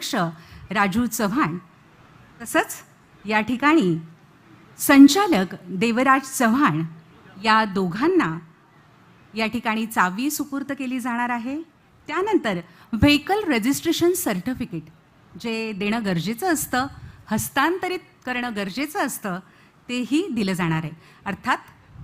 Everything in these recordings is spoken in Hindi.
अध्यक्ष राजू चव्हाण, तसंच या ठिकाणी संचालक देवराज चव्हाण या दोघांना या ठिकाणी चावी सुपूर्द केली जाणार आहे। त्यानंतर व्हेकल रजिस्ट्रेशन सर्टिफिकेट जे देणं गरजेचं असतं, हस्तांतरित करणं गरजेचं असतं, तेही दिलं जाणार आहे। अर्थात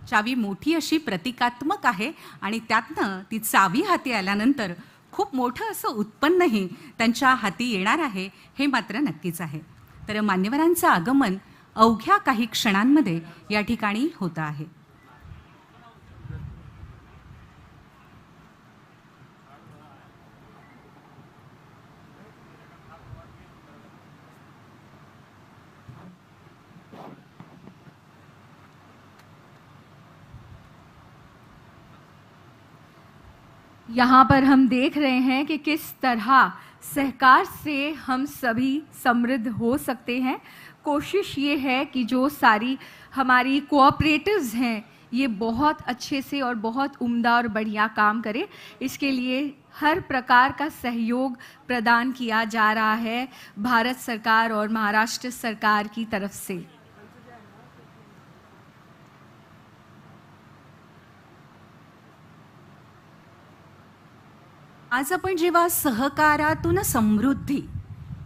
चावी मोठी अशी प्रतिकात्मक आहे आणि त्यातनं ती चावी हाती आल्यानंतर खूप मोठं असं उत्पन्नही त्यांच्या हाती येणार आहे, हे मात्र नक्कीच आहे। तर मान्यवरांचं आगमन अवघ्या काही क्षणांमध्ये या ठिकाणी होतं आहे। यहाँ पर हम देख रहे हैं कि किस तरह सहकार से हम सभी समृद्ध हो सकते हैं। कोशिश ये है कि जो सारी हमारी कोऑपरेटिव्स हैं ये बहुत अच्छे से और बहुत उम्दा और बढ़िया काम करें। इसके लिए हर प्रकार का सहयोग प्रदान किया जा रहा है भारत सरकार और महाराष्ट्र सरकार की तरफ से। आज आपण जेव्हा सहकारातून समृद्धी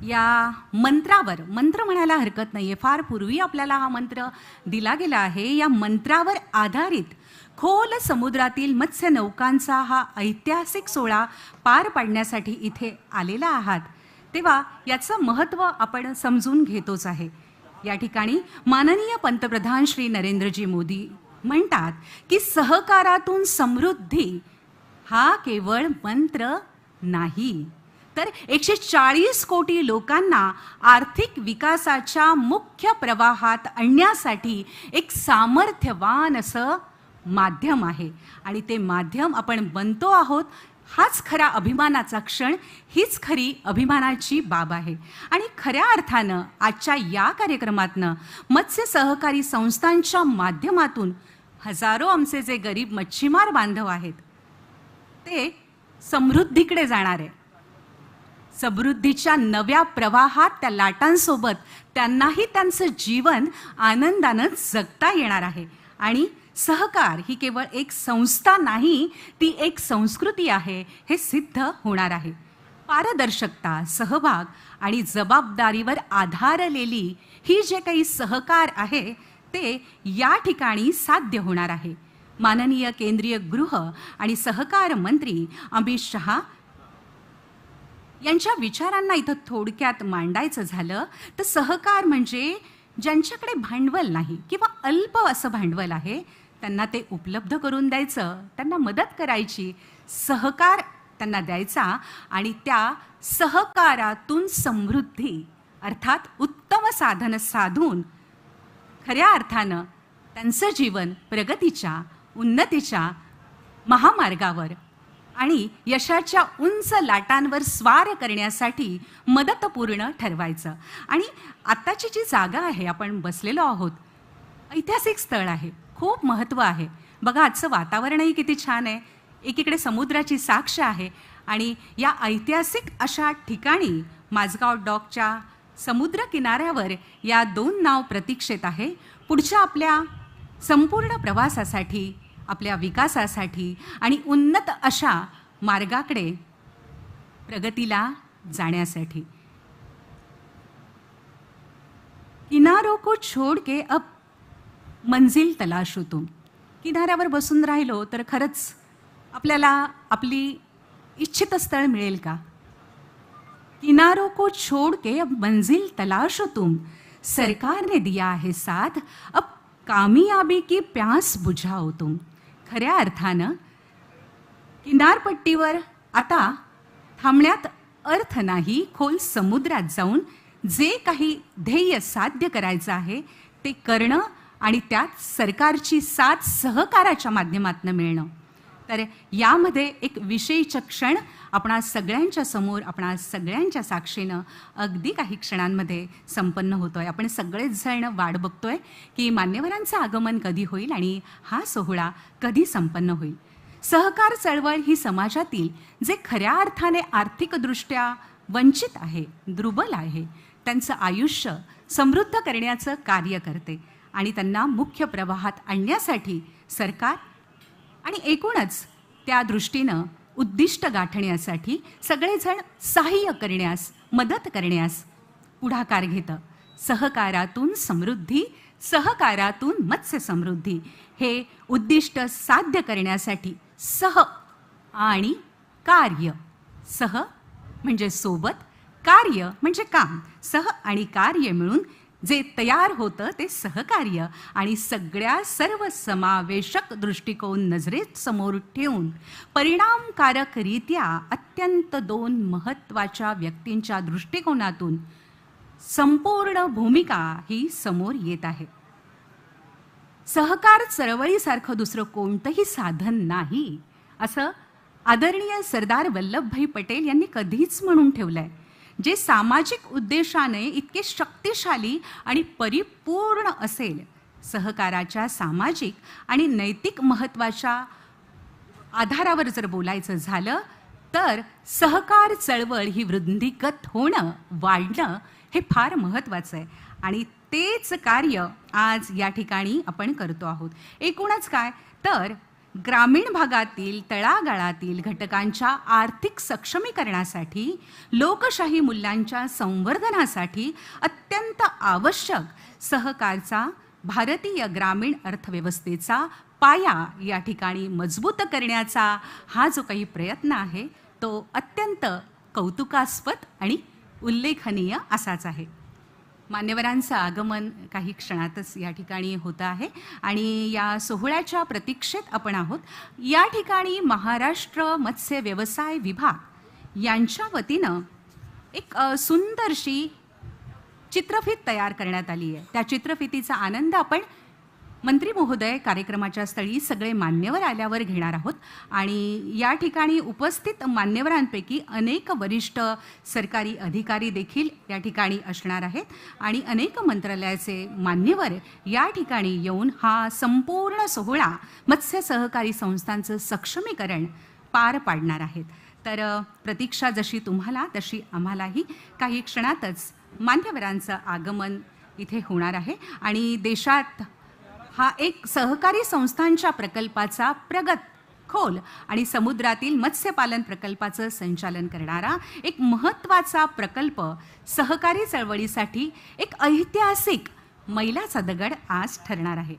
या मंत्रावर, मंत्र म्हणायला हरकत नाही आहे, फार पूर्वी आपल्याला हा मंत्र दिला गेला आहे, या मंत्रावर आधारित खोल समुद्रातील मत्स्य नौकांचा हा ऐतिहासिक सोहळा पार पाडण्यासाठी इथे आलेला आहात, तेव्हा याचं महत्त्व आपण समजून घेतोच आहे। या ठिकाणी माननीय पंतप्रधान श्री नरेंद्रजी मोदी म्हणतात की सहकारातून समृद्धी हा केवळ मंत्र नाही, तर 140 कोटी लोकांना आर्थिक विकासाच्या मुख्य प्रवाहात आणण्यासाठी एक सामर्थ्यवान असं माध्यम आहे आणि ते माध्यम आपण बनतो आहोत। हाच खरा अभिमानाचा क्षण, हीच खरी अभिमानाची बाब आहे। आणि खऱ्या अर्थानं आजच्या या कार्यक्रमातनं मत्स्य सहकारी संस्थांच्या माध्यमातून हजारो आमचे जे गरीब मच्छीमार बांधव आहेत ते समृद्धीकडे जाणार आहे। समृद्धीच्या नव्या प्रवाहात त्या लाटांसोबत त्यांनाही त्यांचं जीवन आनंदानं जगता येणार आहे। आणि सहकार ही केवळ एक संस्था नाही, ती एक संस्कृती आहे, हे सिद्ध होणार आहे। पारदर्शकता, सहभाग आणि जबाबदारीवर आधारलेली ही जे काही सहकार आहे ते या ठिकाणी साध्य होणार आहे। माननीय केंद्रीय गृह आणि सहकार मंत्री अमित शहा यांच्या विचारांना इथं थोडक्यात मांडायचं झालं तर सहकार म्हणजे ज्यांच्याकडे भांडवल नाही किंवा अल्प असं भांडवल आहे त्यांना ते उपलब्ध करून द्यायचं, त्यांना मदत करायची, सहकार त्यांना द्यायचा आणि त्या सहकारातून समृद्धी अर्थात उत्तम साधन साधून खऱ्या अर्थानं त्यांचं जीवन प्रगतीच्या, उन्नतीच्या महामार्गावर आणि यशाच्या उंच लाटांवर स्वार करण्यासाठी मदतपूर्ण ठरवायचं। आणि आत्ताची जी जागा आहे, आपण बसलेलो आहोत, ऐतिहासिक स्थळ आहे, खूप महत्त्व आहे। बघा आजचं वातावरणही किती छान आहे, एकीकडे समुद्राची साक्ष आहे आणि या ऐतिहासिक अशा ठिकाणी माझगाव डॉकच्या समुद्र किनाऱ्यावर या दोन नाव प्रतीक्षेत आहे पुढच्या आपल्या संपूर्ण प्रवासासाठी, आपल्या विकासासाठी आणि उन्नत अशा मार्गाकडे प्रगतीला जाण्यासाठी। किनारों को छोड़ के अब मंजिल तलाशो तुम। किनाऱ्यावर बसून राहिलो तर खरंच आपल्याला आपली इच्छित स्थळ मिळेल का? किनारों को छोड़ के अब मंजिल तलाशो तुम, सरकार ने दिया है साथ, अब कामयाबी की प्यास बुझाओ तुम। खऱ्या अर्थानं किनारपट्टीवर आता थांबण्यात अर्थ नाही, खोल समुद्रात जाऊन जे काही ध्येय साध्य करायचं आहे ते करणं आणि त्यात सरकारची साथ सहकाराच्या माध्यमातून मिळणं। तर यामध्ये एक विशेष क्षण आपणा सगळ्यांच्या समोर, आपणा सगळ्यांच्या साक्षीनं अगदी काही क्षणांमध्ये संपन्न होतोय। आपण सगळेच जण वाट बघतोय की मान्यवरांचं आगमन कधी होईल आणि हा सोहळा कधी संपन्न होईल। सहकार चळवळ ही समाजातील जे खऱ्या अर्थाने आर्थिकदृष्ट्या वंचित आहे, दुर्बल आहे, त्यांचं आयुष्य समृद्ध करण्याचं कार्य करते आणि त्यांना मुख्य प्रवाहात आणण्यासाठी सरकार आणि एकूणच त्या दृष्टीनं उद्दिष्ट गाठण्यासाठी सगळेजण सहाय्य करण्यास, मदत करण्यास पुढाकार घेतं. सहकारातून समृद्धी, सहकारातून मत्स्य समृद्धी हे उद्दिष्ट साध्य करण्यासाठी सह आणि कार्य, सह म्हणजे सोबत, कार्य म्हणजे काम, सह आणि कार्य मिळून जे तयार होतं ते सहकार्य आणि सगळ्या सर्वसमावेशक दृष्टिकोन नजरेत समोर ठेवून परिणामकारकरित्या अत्यंत 2 महत्त्वाच्या व्यक्तींच्या दृष्टिकोनातून संपूर्ण भूमिका ही समोर येत आहे. सहकार चळवळीसारखं दुसरं कोणतंही साधन नाही असं आदरणीय सरदार वल्लभभाई पटेल यांनी कधीच म्हणून ठेवलंय. जे सामाजिक उद्देशाने इतके शक्तिशाली आणि परिपूर्ण असेल, सहकाराच्या सामाजिक आणि नैतिक महत्त्वाच्या आधारावर जर बोलायचं झालं तर सहकार चळवळ ही वृद्धिंगत होणं, वाढणं हे फार महत्त्वाचं आहे आणि तेच कार्य आज या ठिकाणी आपण करतो आहोत. एकूणच काय तर ग्रामीण भागातील तळागाळातील घटकांच्या आर्थिक सक्षमीकरणासाठी, लोकशाही मूल्यांच्या संवर्धनासाठी अत्यंत आवश्यक सहकारचा भारतीय ग्रामीण अर्थव्यवस्थेचा पाया या ठिकाणी मजबूत करण्याचा हा जो काही प्रयत्न आहे तो अत्यंत कौतुकास्पद आणि उल्लेखनीय असाच आहे. मान्यवरांचं आगमन काही क्षणातच या ठिकाणी होतं आहे आणि या सोहळ्याच्या प्रतीक्षेत आपण आहोत. या ठिकाणी महाराष्ट्र मत्स्य व्यवसाय विभाग यांच्या वतीनं एक सुंदरशी चित्रफीत तयार करण्यात आली आहे. त्या चित्रफितीचा आनंद आपण मंत्री महोदय कार्यक्रमाच्या स्थळी सगळे मान्यवर आल्यावर घेणार आहोत आणि या ठिकाणी उपस्थित मान्यवरांपैकी अनेक वरिष्ठ सरकारी अधिकारी देखील या ठिकाणी असणार आहेत आणि अनेक मंत्रालयाचे मान्यवर या ठिकाणी येऊन हा संपूर्ण सोहळा मत्स्य सहकारी संस्थांचं सक्षमीकरण पार पाडणार आहेत. तर प्रतीक्षा जशी तुम्हाला तशी आम्हालाही काही क्षणातच मान्यवरांचं आगमन इथे होणार आहे आणि देशात हा एक सहकारी संस्थांच्या प्रकल्पाचा प्रगत, खोल आणि समुद्रातील मत्स्यपालन प्रकल्पाचं संचालन करणारा एक महत्त्वाचा प्रकल्प सहकारी चळवळीसाठी एक ऐतिहासिक मैलाचा दगड आज ठरणार आहे.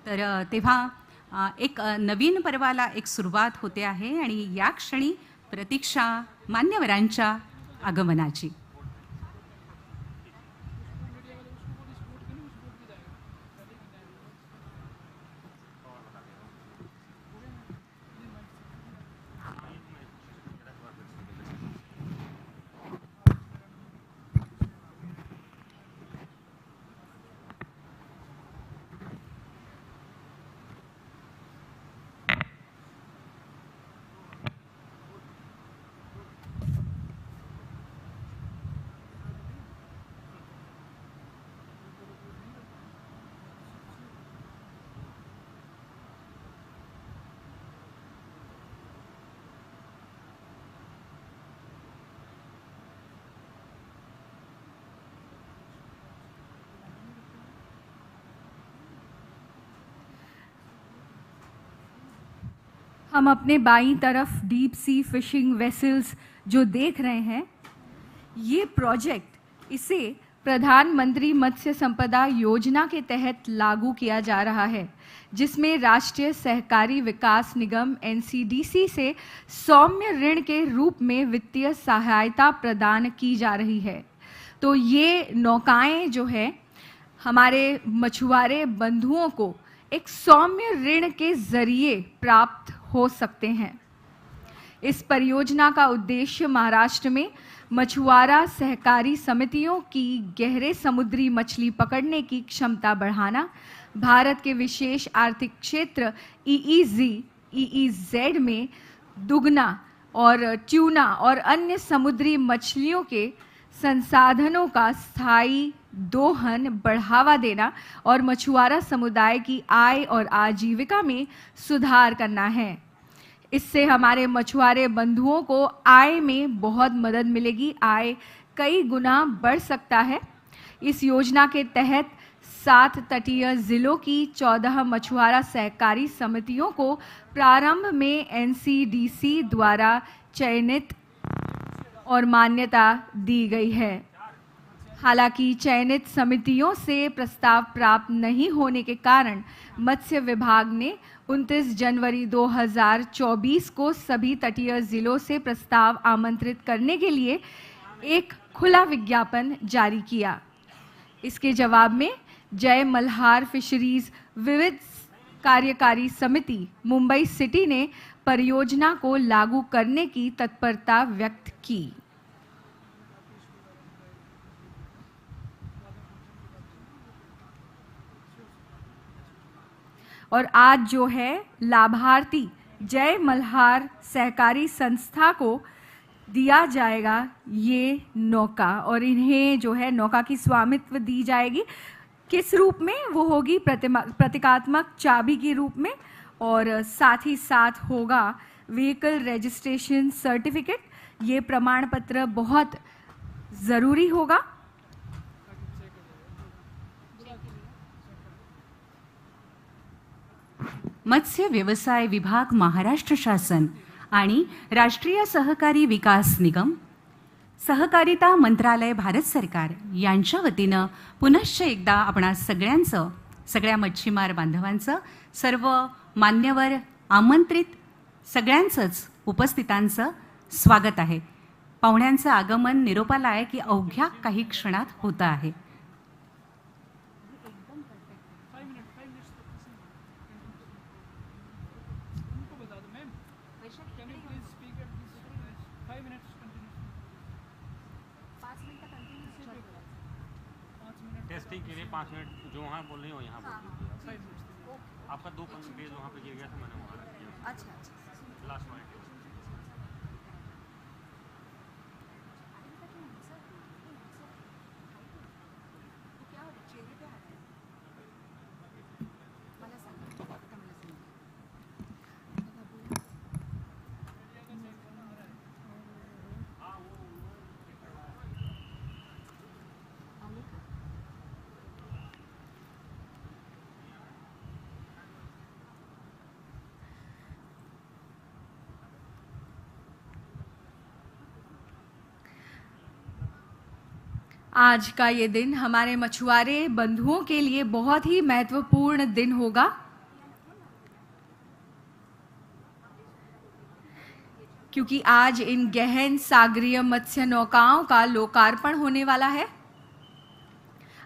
तर तेव्हा एक नवीन पर्वाला एक सुरुवात होते आहे आणि या क्षणी प्रतीक्षा मान्यवरांच्या आगमनाची. हम अपने बाईं तरफ डीप सी फिशिंग वेसल्स जो देख रहे हैं, ये प्रोजेक्ट इसे प्रधानमंत्री मत्स्य संपदा योजना के तहत लागू किया जा रहा है, जिसमें राष्ट्रीय सहकारी विकास निगम NCDC से सौम्य ऋण के रूप में वित्तीय सहायता प्रदान की जा रही है. तो ये नौकाएं जो है हमारे मछुआरे बंधुओं को एक सौम्य ऋण के जरिए प्राप्त हो सकते हैं. इस परियोजना का उद्देश्य महाराष्ट्र में मछुआरा सहकारी समितियों की गहरे समुद्री मछली पकड़ने की क्षमता बढ़ाना, भारत के विशेष आर्थिक क्षेत्र EEZ में दुगना और ट्यूना और अन्य समुद्री मछलियों के संसाधनों का स्थायी दोहन बढ़ावा देना और मछुआरा समुदाय की आय और आजीविका में सुधार करना है. इससे हमारे मछुआरे बंधुओं को आय में बहुत मदद मिलेगी, आय कई गुना बढ़ सकता है। इस योजना के तहत 7 तटीय जिलों की 14 मछुआरा सहकारी समितियों को प्रारंभ में एनसीडीसी द्वारा चयनित और मान्यता दी गई है। हालांकि चयनित समितियों से प्रस्ताव प्राप्त नहीं होने के कारण मत्स्य विभाग ने 29 जनवरी 2024 को सभी तटीय जिलों से प्रस्ताव आमंत्रित करने के लिए एक खुला विज्ञापन जारी किया। इसके जवाब में जय मल्हार फिशरीज विविध कार्यकारी समिति मुंबई सिटी ने परियोजना को लागू करने की तत्परता व्यक्त की। और आज जो है लाभार्थी जय मल्हार सहकारी संस्था को दिया जाएगा ये नौका, और इन्हें जो है नौका की स्वामित्व दी जाएगी। किस रूप में? वो होगी प्रतीकात्मक चाबी के रूप में, और साथ ही साथ होगा व्हीकल रजिस्ट्रेशन सर्टिफिकेट। ये प्रमाण पत्र बहुत ज़रूरी होगा। मत्स्य व्यवसाय विभाग, महाराष्ट्र शासन आणि राष्ट्रीय सहकारी विकास निगम, सहकारिता मंत्रालय, भारत सरकार यांच्या वतीनं पुनश्च एकदा आपणा सगळ्यांचं, सगळ्या मच्छीमार बांधवांचं, सर्व मान्यवर आमंत्रित सगळ्यांचंच उपस्थितांचं स्वागत आहे। पाहुण्यांचं आगमन निरोपाला आहे की अवघ्या काही क्षणात होतं आहे। टेस्टिंग के लिए 5 मिनट जो वहाँ बोल रही हो यहाँ बोल दीजिए। आपका 2 पेज वहाँ पे गिर गया था, मैंने वहाँ रख दिया। अच्छा, लास्ट वाले आज का ये दिन हमारे मछुआरे बंधुओं के लिए बहुत ही महत्वपूर्ण दिन होगा, क्योंकि आज इन गहन सागरीय मत्स्य नौकाओं का लोकार्पण होने वाला है।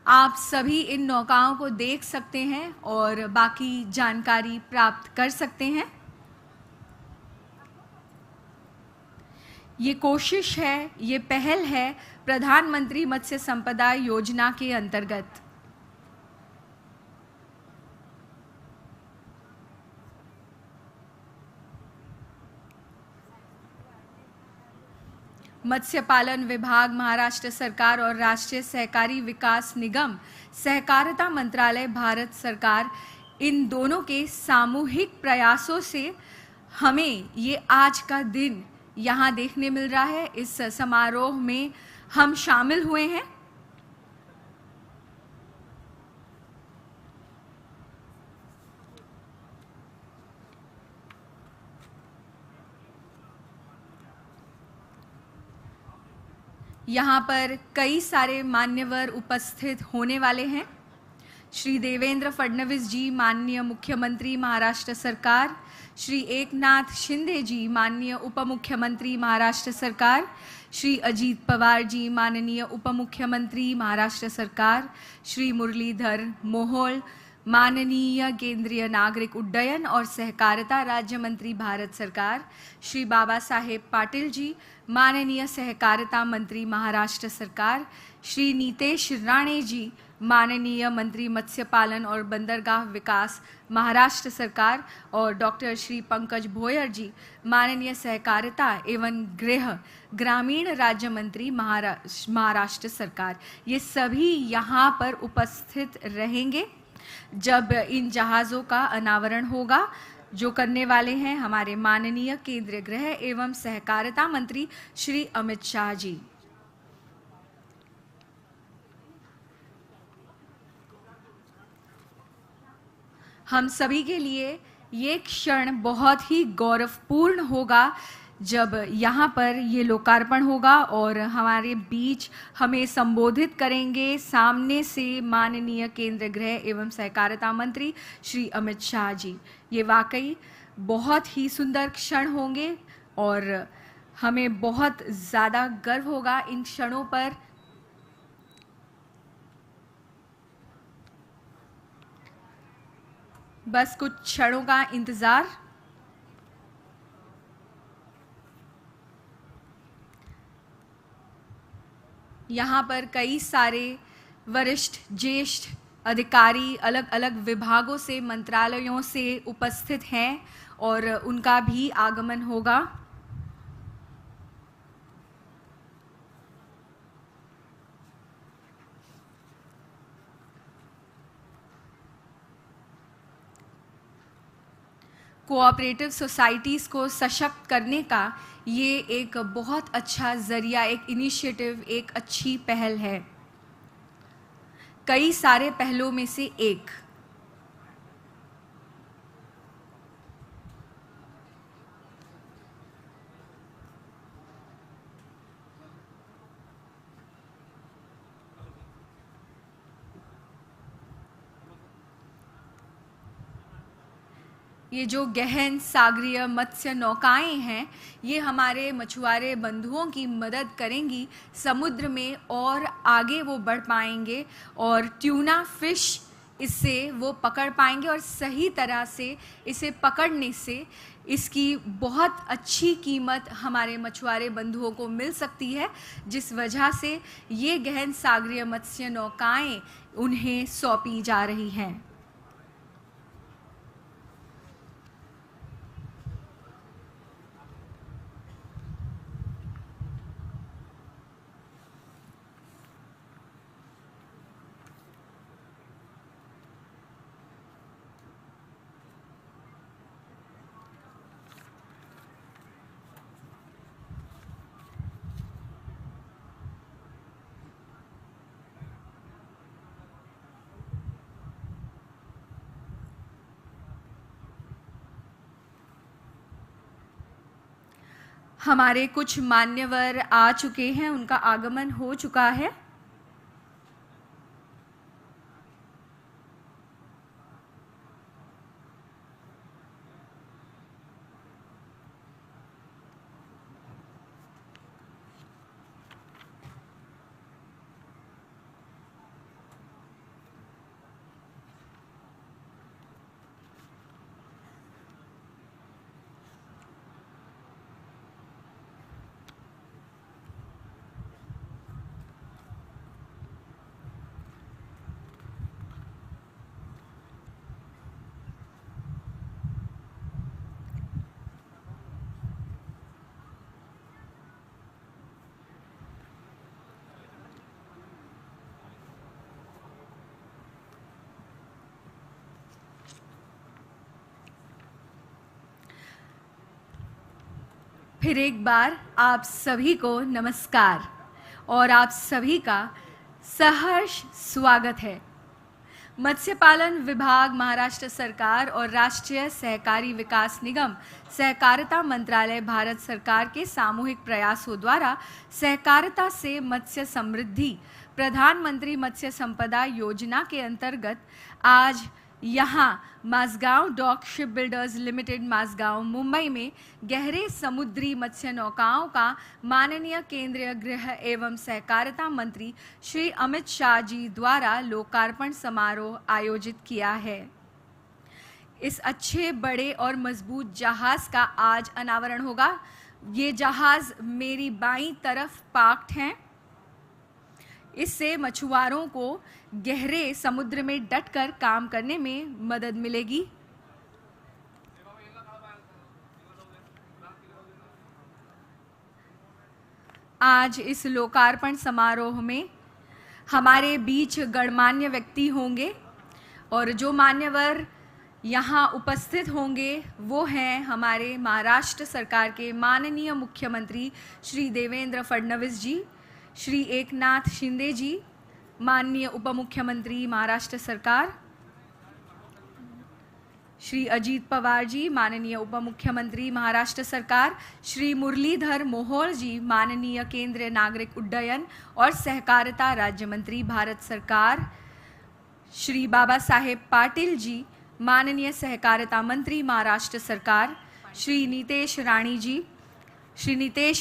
आप सभी इन नौकाओं को देख सकते हैं और बाकी जानकारी प्राप्त कर सकते हैं। ये कोशिश है, ये पहल है प्रधानमंत्री मत्स्य संपदा योजना के अंतर्गत। मत्स्य पालन विभाग, महाराष्ट्र सरकार और राष्ट्रीय सहकारी विकास निगम, सहकारिता मंत्रालय, भारत सरकार, इन दोनों के सामूहिक प्रयासों से हमें ये आज का दिन यहाँ देखने मिल रहा है। इस समारोह में हम शामिल हुए हैं। यहाँ पर कई सारे मान्यवर उपस्थित होने वाले हैं। श्री देवेंद्र फडणवीस जी, माननीय मुख्यमंत्री महाराष्ट्र सरकार, श्री एकनाथ शिंदे जी, माननीय उप मुख्यमंत्री महाराष्ट्र सरकार, श्री अजीत पवार जी, माननीय उप मुख्यमंत्री महाराष्ट्र सरकार, श्री मुरलीधर मोहोळ, माननीय केंद्रीय नागरिक उड्डयन और सहकारिता राज्य मंत्री भारत सरकार, श्री बाबा साहेब पाटिल जी, माननीय सहकारिता मंत्री महाराष्ट्र सरकार, श्री नीतेश राणे जी, माननीय मंत्री मत्स्य पालन और बंदरगाह विकास महाराष्ट्र सरकार, और डॉक्टर श्री पंकज भोयर जी, माननीय सहकारिता एवं गृह ग्रामीण राज्य मंत्री महाराष्ट्र सरकार, ये सभी यहाँ पर उपस्थित रहेंगे जब इन जहाज़ों का अनावरण होगा। जो करने वाले हैं हमारे माननीय केंद्रीय गृह एवं सहकारिता मंत्री श्री अमित शाह जी। हम सभी के लिए ये क्षण बहुत ही गौरवपूर्ण होगा जब यहाँ पर ये लोकार्पण होगा और हमारे बीच हमें संबोधित करेंगे सामने से माननीय केंद्रीय गृह एवं सहकारिता मंत्री श्री अमित शाह जी। ये वाकई बहुत ही सुंदर क्षण होंगे और हमें बहुत ज़्यादा गर्व होगा इन क्षणों पर। बस कुछ क्षणों का इंतज़ार। यहाँ पर कई सारे वरिष्ठ ज्येष्ठ अधिकारी अलग अलग विभागों से मंत्रालयों से उपस्थित हैं और उनका भी आगमन होगा। कोऑपरेटिव सोसाइटीज़ को सशक्त करने का ये एक बहुत अच्छा ज़रिया, एक इनिशिएटिव, एक अच्छी पहल है, कई सारे पहलों में से एक। ये जो गहन सागरीय मत्स्य नौकाएं हैं ये हमारे मछुआरे बंधुओं की मदद करेंगी, समुद्र में और आगे वो बढ़ पाएंगे और ट्यूना फिश इससे वो पकड़ पाएंगे और सही तरह से इसे पकड़ने से इसकी बहुत अच्छी कीमत हमारे मछुआरे बंधुओं को मिल सकती है, जिस वजह से ये गहन सागरीय मत्स्य नौकाएं उन्हें सौंपी जा रही हैं। हमारे कुछ मान्यवर आ चुके हैं, उनका आगमन हो चुका है। फिर एक बार आप सभी को नमस्कार और आप सभी का सहर्ष स्वागत है। मत्स्य पालन विभाग, महाराष्ट्र सरकार और राष्ट्रीय सहकारी विकास निगम, सहकारिता मंत्रालय भारत सरकार के सामूहिक प्रयासों द्वारा सहकारिता से मत्स्य समृद्धि प्रधानमंत्री मत्स्य संपदा योजना के अंतर्गत आज यहाँ Mazagon dock shipbuilders limited Mazagon Mumbai में गहरे समुद्री मत्स्य नौकाओं का माननीय केंद्रीय गृह एवं सहकारिता मंत्री श्री अमित शाह जी द्वारा लोकार्पण समारोह आयोजित किया है। इस अच्छे, बड़े और मजबूत जहाज का आज अनावरण होगा। ये जहाज मेरी बाईं तरफ पार्क्ड हैं। इससे मछुआरों को गहरे समुद्र में डटकर काम करने में मदद मिलेगी। आज इस लोकार्पण समारोह में हमारे बीच गणमान्य व्यक्ति होंगे और जो मान्यवर यहाँ उपस्थित होंगे वो हैं हमारे महाराष्ट्र सरकार के माननीय मुख्यमंत्री श्री देवेंद्र फडणवीस जी, श्री एकनाथ शिंदे जी, माननीय उप मुख्यमंत्री महाराष्ट्र सरकार श्री अजीत पवार जी, माननीय उप मुख्यमंत्री महाराष्ट्र सरकार, श्री मुरलीधर मोहोळ जी, माननीय केंद्रीय नागरिक उड्डयन और सहकारिता राज्य मंत्री भारत सरकार, श्री बाबा साहेब पाटिल जी, माननीय सहकारिता मंत्री महाराष्ट्र सरकार, श्री नीतेश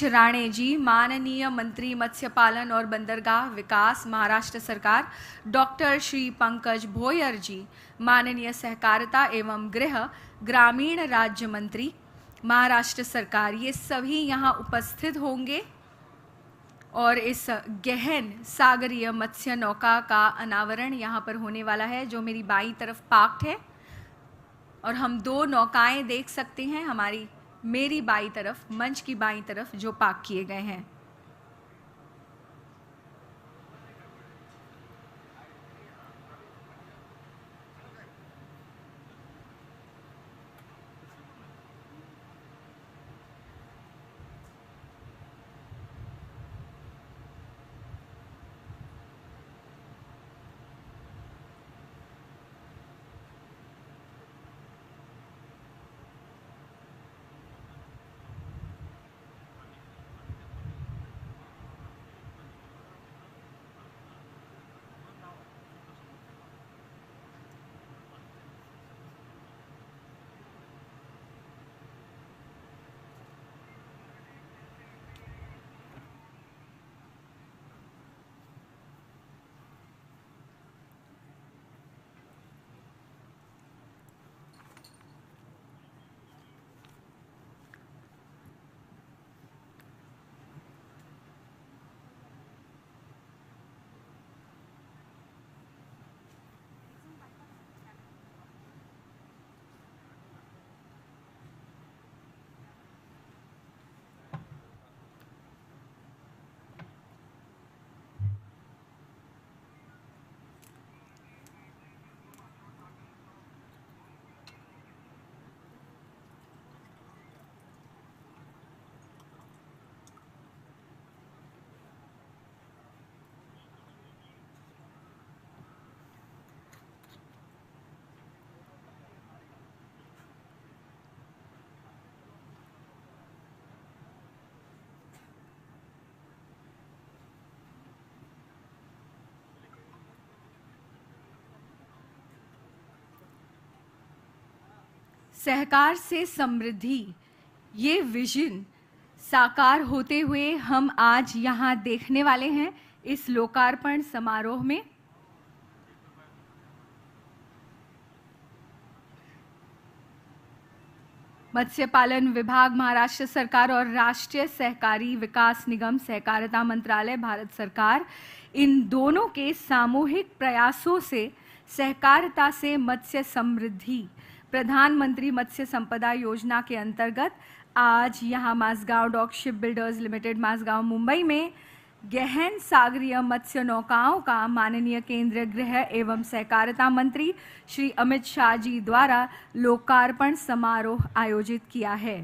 राणे जी, माननीय मंत्री मत्स्य पालन और बंदरगाह विकास महाराष्ट्र सरकार, डॉक्टर श्री पंकज भोयर जी, माननीय सहकारिता एवं गृह ग्रामीण राज्य मंत्री महाराष्ट्र सरकार, ये सभी यहाँ उपस्थित होंगे और इस गहन सागरीय मत्स्य नौका का अनावरण यहाँ पर होने वाला है, जो मेरी बाईं तरफ पार्क्ड है। और हम 2 नौकाएं देख सकते हैं मेरी बाईं तरफ, मंच की बाईं तरफ जो पार्क किए गए हैं। सहकार से समृद्धि, ये विजन साकार होते हुए हम आज यहाँ देखने वाले हैं इस लोकार्पण समारोह में। मत्स्य पालन विभाग महाराष्ट्र सरकार और राष्ट्रीय सहकारी विकास निगम सहकारिता मंत्रालय भारत सरकार, इन दोनों के सामूहिक प्रयासों से सहकारिता से मत्स्य समृद्धि प्रधानमंत्री मत्स्य संपदा योजना के अंतर्गत आज यहाँ Mazagon dock shipbuilders limited Mazagon Mumbai में गहन सागरीय मत्स्य नौकाओं का माननीय केंद्रीय गृह एवं सहकारिता मंत्री श्री अमित शाह जी द्वारा लोकार्पण समारोह आयोजित किया है।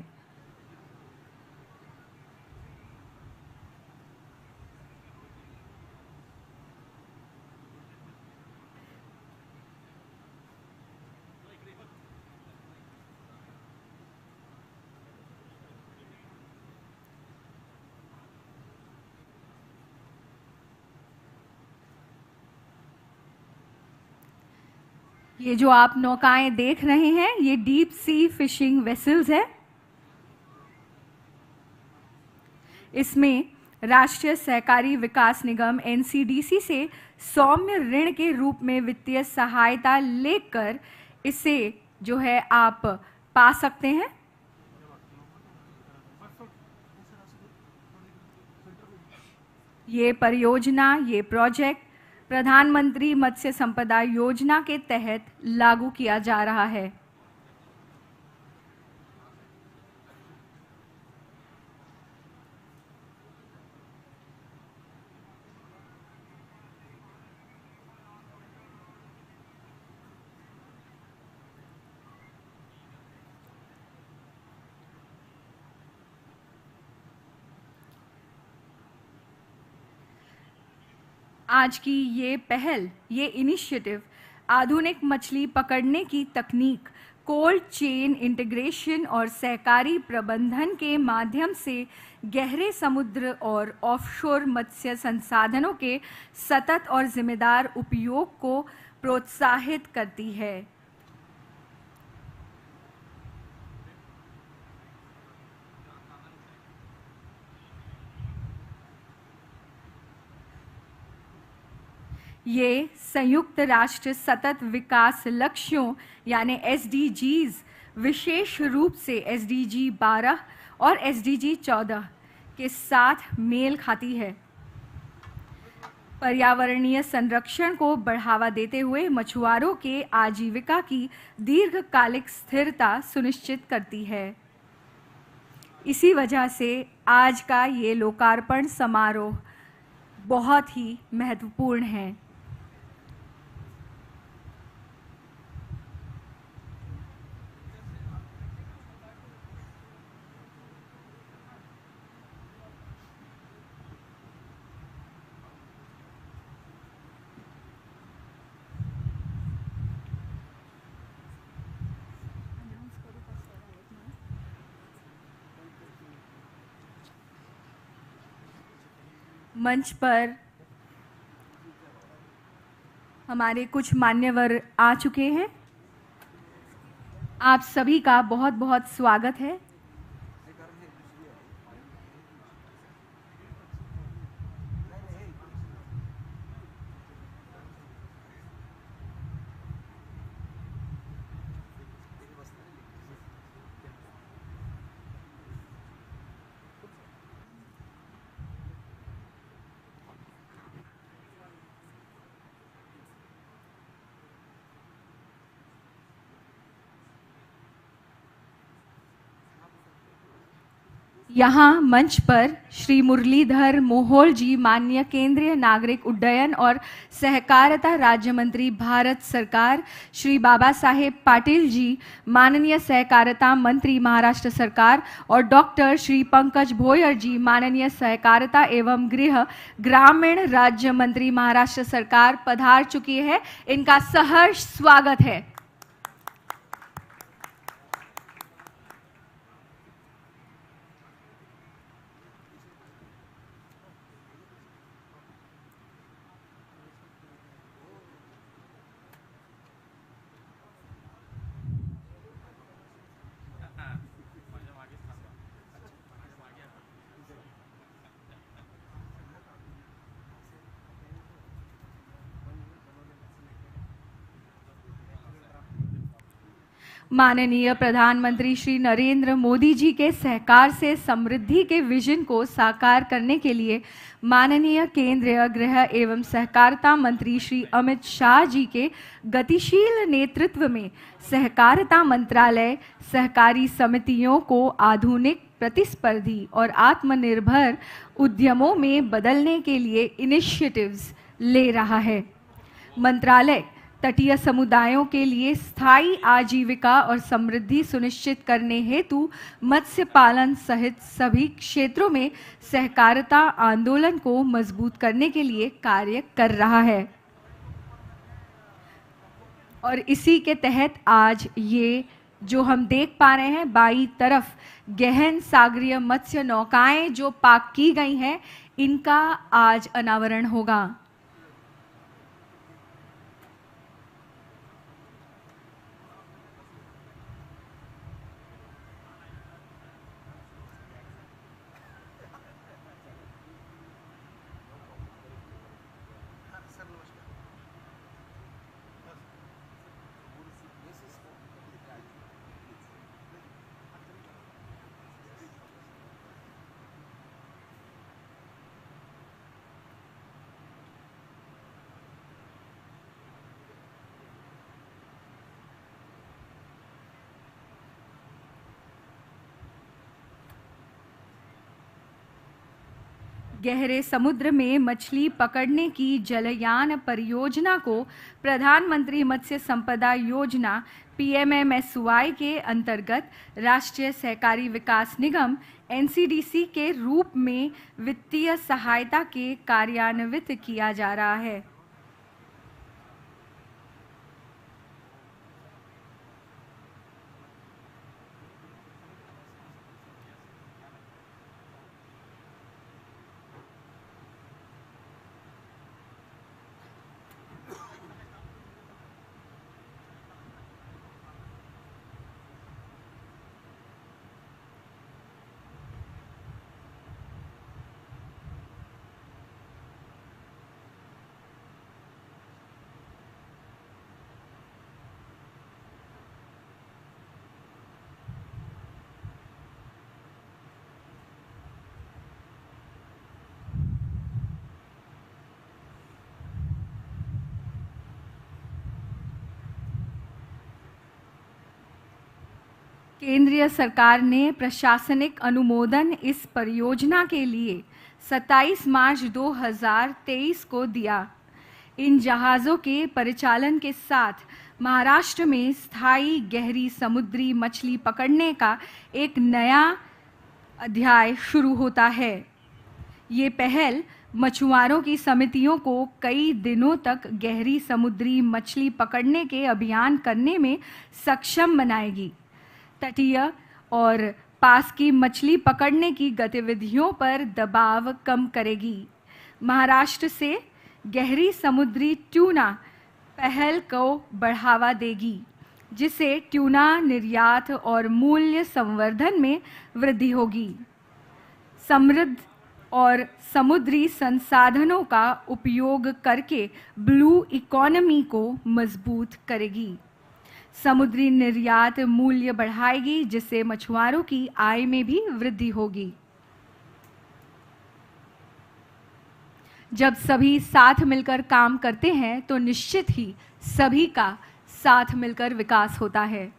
ये जो आप नौकाएं देख रहे हैं ये डीप सी फिशिंग वेसल्स है। इसमें राष्ट्रीय सहकारी विकास निगम एनसीडीसी से सौम्य ऋण के रूप में वित्तीय सहायता लेकर इसे जो है आप पा सकते हैं। ये परियोजना, ये प्रोजेक्ट प्रधानमंत्री मत्स्य संपदा योजना के तहत लागू किया जा रहा है। आज की ये पहल, ये इनिशिएटिव आधुनिक मछली पकड़ने की तकनीक, कोल्ड चेन इंटीग्रेशन और सहकारी प्रबंधन के माध्यम से गहरे समुद्र और ऑफशोर मत्स्य संसाधनों के सतत और जिम्मेदार उपयोग को प्रोत्साहित करती है। ये संयुक्त राष्ट्र सतत विकास लक्ष्यों यानी SDGs, विशेष रूप से SDG 12 और SDG 14 के साथ मेल खाती है। पर्यावरणीय संरक्षण को बढ़ावा देते हुए मछुआरों के आजीविका की दीर्घकालिक स्थिरता सुनिश्चित करती है। इसी वजह से आज का ये लोकार्पण समारोह बहुत ही महत्वपूर्ण है। मंच पर हमारे कुछ मान्यवर आ चुके हैं। आप सभी का बहुत बहुत स्वागत है। यहाँ मंच पर श्री मुरलीधर मोहोल जी, माननीय केंद्रीय नागरिक उड्डयन और सहकारिता राज्य मंत्री भारत सरकार, श्री बाबा साहेब पाटिल जी, माननीय सहकारिता मंत्री महाराष्ट्र सरकार, और डॉक्टर श्री पंकज भोयर जी, माननीय सहकारिता एवं गृह ग्रामीण राज्य मंत्री महाराष्ट्र सरकार पधार चुकी है। इनका सहर्ष स्वागत है। माननीय प्रधानमंत्री श्री नरेंद्र मोदी जी के सहकार से समृद्धि के विजन को साकार करने के लिए माननीय केंद्रीय गृह एवं सहकारिता मंत्री श्री अमित शाह जी के गतिशील नेतृत्व में सहकारिता मंत्रालय सहकारी समितियों को आधुनिक, प्रतिस्पर्धी और आत्मनिर्भर उद्यमों में बदलने के लिए इनिशिएटिव्स ले रहा है। मंत्रालय तटीय समुदायों के लिए स्थायी आजीविका और समृद्धि सुनिश्चित करने हेतु मत्स्य पालन सहित सभी क्षेत्रों में सहकारिता आंदोलन को मजबूत करने के लिए कार्य कर रहा है। और इसी के तहत आज ये जो हम देख पा रहे हैं, बाईं तरफ गहन सागरीय मत्स्य नौकाएं जो पार्क की गई हैं, इनका आज अनावरण होगा। गहरे समुद्र में मछली पकड़ने की जलयान परियोजना को प्रधानमंत्री मत्स्य संपदा योजना PMMSY के अंतर्गत राष्ट्रीय सहकारी विकास निगम एनसीडीसी के रूप में वित्तीय सहायता के कार्यान्वित किया जा रहा है। केंद्रीय सरकार ने प्रशासनिक अनुमोदन इस परियोजना के लिए 27 मार्च 2023 को दिया। इन जहाज़ों के परिचालन के साथ महाराष्ट्र में स्थायी गहरी समुद्री मछली पकड़ने का एक नया अध्याय शुरू होता है। ये पहल मछुआरों की समितियों को कई दिनों तक गहरी समुद्री मछली पकड़ने के अभियान करने में सक्षम बनाएगी, तटीय और पास की मछली पकड़ने की गतिविधियों पर दबाव कम करेगी। महाराष्ट्र से गहरी समुद्री ट्यूना पहल को बढ़ावा देगी, जिससे ट्यूना निर्यात और मूल्य संवर्धन में वृद्धि होगी। समृद्ध और समुद्री संसाधनों का उपयोग करके ब्लू इकोनॉमी को मजबूत करेगी। समुद्री निर्यात मूल्य बढ़ाएगी, जिससे मछुआरों की आय में भी वृद्धि होगी। जब सभी साथ मिलकर काम करते हैं तो निश्चित ही सभी का साथ मिलकर विकास होता है।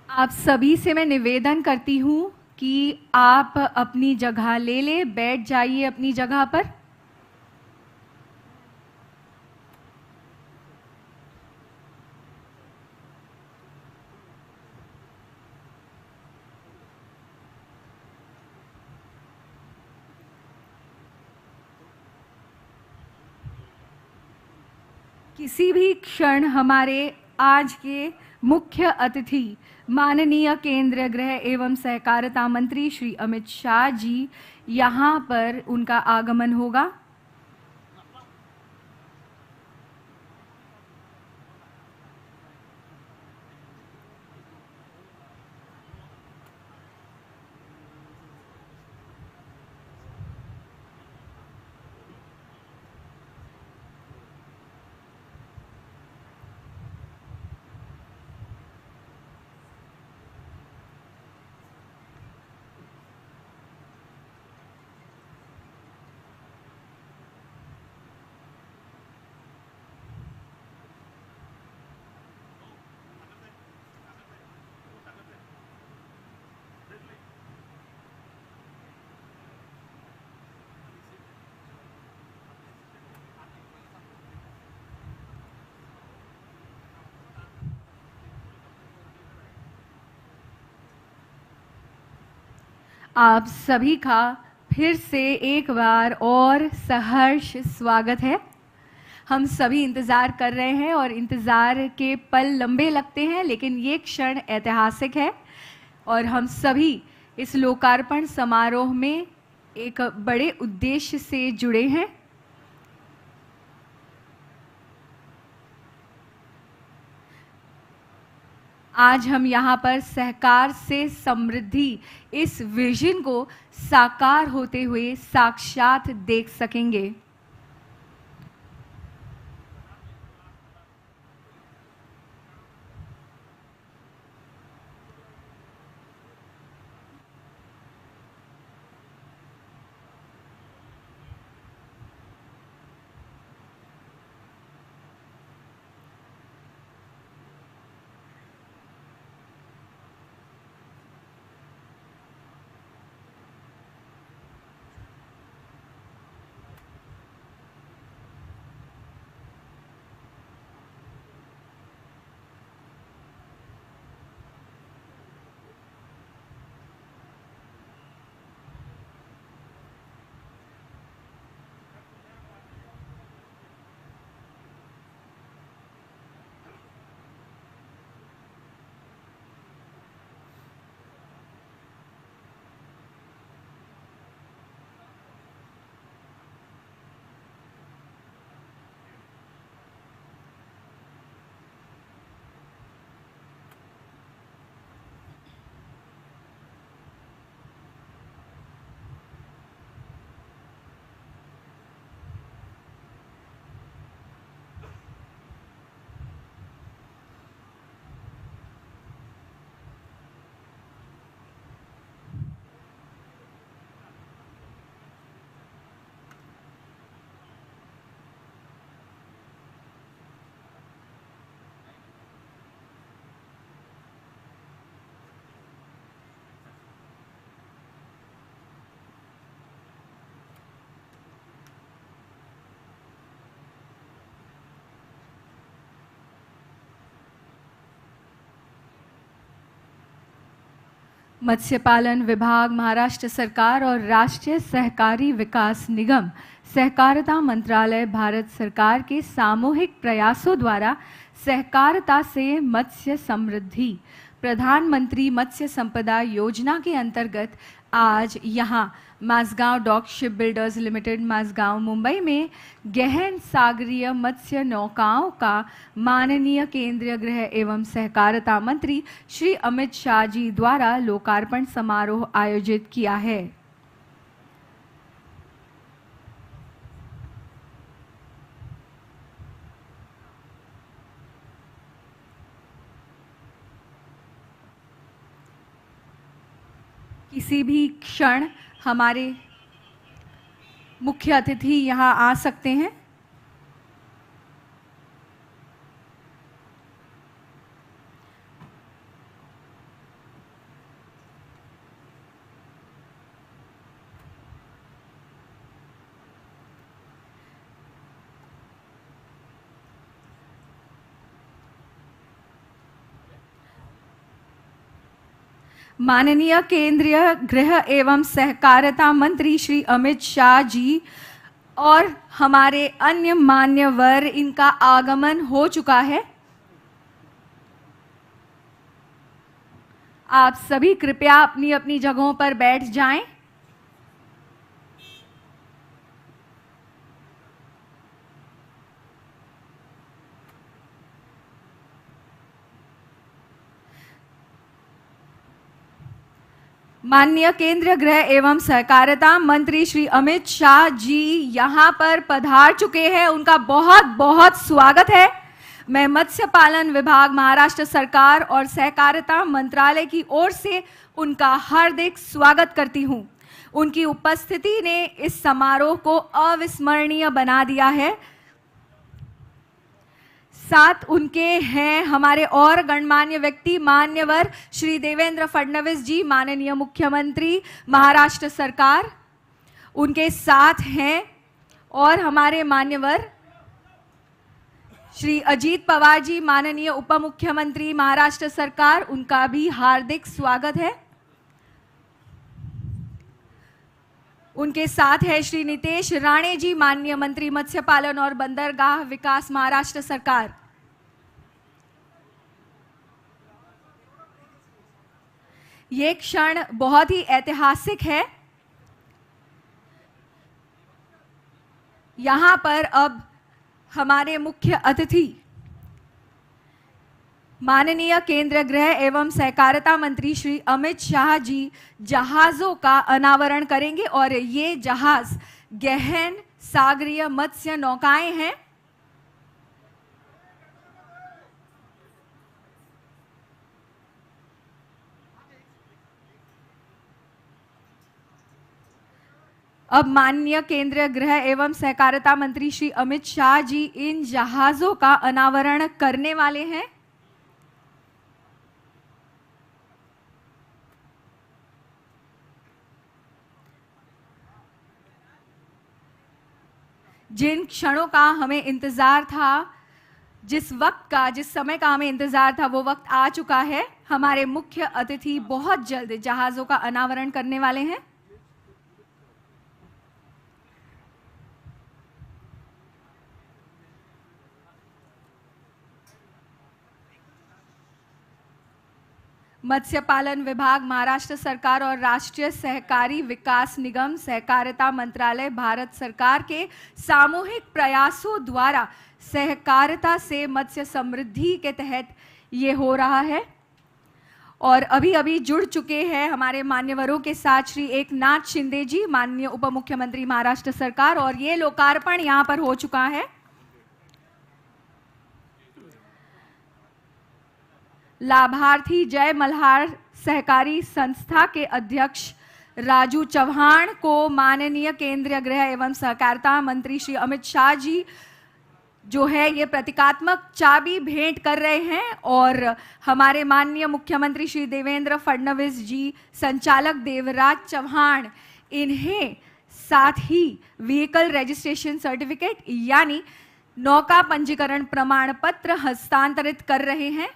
आप सभी से मैं निवेदन करती हूँ कि आप अपनी जगह ले लें, बैठ जाइए अपनी जगह पर। किसी भी क्षण हमारे आज के मुख्य अतिथि माननीय केंद्रीय गृह एवं सहकारिता मंत्री श्री अमित शाह जी यहाँ पर उनका आगमन होगा। आप सभी का फिर से एक बार और सहर्ष स्वागत है। हम सभी इंतज़ार कर रहे हैं और इंतज़ार के पल लंबे लगते हैं, लेकिन ये क्षण ऐतिहासिक है और हम सभी इस लोकार्पण समारोह में एक बड़े उद्देश्य से जुड़े हैं। आज हम यहाँ पर सहकार से समृद्धि इस विजन को साकार होते हुए साक्षात देख सकेंगे। मत्स्य पालन विभाग, महाराष्ट्र सरकार और राष्ट्रीय सहकारी विकास निगम, सहकारिता मंत्रालय भारत सरकार के सामूहिक प्रयासों द्वारा सहकारिता से मत्स्य समृद्धि प्रधानमंत्री मत्स्य संपदा योजना के अंतर्गत आज यहाँ Mazagon dock shipbuilders limited, Mazagon, Mumbai में गहन सागरीय मत्स्य नौकाओं का माननीय केंद्रीय गृह एवं सहकारिता मंत्री श्री अमित शाह जी द्वारा लोकार्पण समारोह आयोजित किया है। किसी भी क्षण हमारे मुख्य अतिथि यहाँ आ सकते हैं। माननीय केंद्रीय गृह एवं सहकारिता मंत्री श्री अमित शाह जी और हमारे अन्य मान्यवर, इनका आगमन हो चुका है। आप सभी कृपया अपनी अपनी जगहों पर बैठ जाएं। माननीय केंद्रीय गृह एवं सहकारिता मंत्री श्री अमित शाह जी यहाँ पर पधार चुके हैं। उनका बहुत बहुत स्वागत है। मैं मत्स्य पालन विभाग, महाराष्ट्र सरकार और सहकारिता मंत्रालय की ओर से उनका हार्दिक स्वागत करती हूँ। उनकी उपस्थिति ने इस समारोह को अविस्मरणीय बना दिया है। साथ उनके हैं हमारे और गणमान्य व्यक्ति, मान्यवर श्री देवेंद्र फडणवीस जी, माननीय मुख्यमंत्री महाराष्ट्र सरकार। उनके साथ हैं और हमारे मान्यवर श्री अजीत पवार जी, माननीय उप मुख्यमंत्री महाराष्ट्र सरकार। उनका भी हार्दिक स्वागत है। उनके साथ है श्री नितेश राणे जी, माननीय मंत्री मत्स्य पालन और बंदरगाह विकास महाराष्ट्र सरकार। ये क्षण बहुत ही ऐतिहासिक है। यहां पर अब हमारे मुख्य अतिथि माननीय केंद्रीय गृह एवं सहकारिता मंत्री श्री अमित शाह जी जहाजों का अनावरण करेंगे और ये जहाज गहन सागरीय मत्स्य नौकाएं हैं। अब माननीय केंद्रीय गृह एवं सहकारिता मंत्री श्री अमित शाह जी इन जहाजों का अनावरण करने वाले हैं। जिन क्षणों का हमें इंतजार था, जिस वक्त का, जिस समय का हमें इंतजार था, वो वक्त आ चुका है। हमारे मुख्य अतिथि बहुत जल्द जहाजों का अनावरण करने वाले हैं। मत्स्य पालन विभाग, महाराष्ट्र सरकार और राष्ट्रीय सहकारी विकास निगम, सहकारिता मंत्रालय भारत सरकार के सामूहिक प्रयासों द्वारा सहकारिता से मत्स्य समृद्धि के तहत ये हो रहा है। और अभी अभी जुड़ चुके हैं हमारे मान्यवरों के साथ श्री एकनाथ शिंदे जी, माननीय उप मुख्यमंत्री महाराष्ट्र सरकार, और ये लोकार्पण यहाँ पर हो चुका है। लाभार्थी जय मल्हार सहकारी संस्था के अध्यक्ष राजू चौहान को माननीय केंद्रीय गृह एवं सहकारिता मंत्री श्री अमित शाह जी जो है ये प्रतीकात्मक चाबी भेंट कर रहे हैं। और हमारे माननीय मुख्यमंत्री श्री देवेंद्र फडणवीस जी, संचालक देवराज चौहान, इन्हें साथ ही व्हीकल रजिस्ट्रेशन सर्टिफिकेट यानी नौका पंजीकरण प्रमाण पत्र हस्तांतरित कर रहे हैं।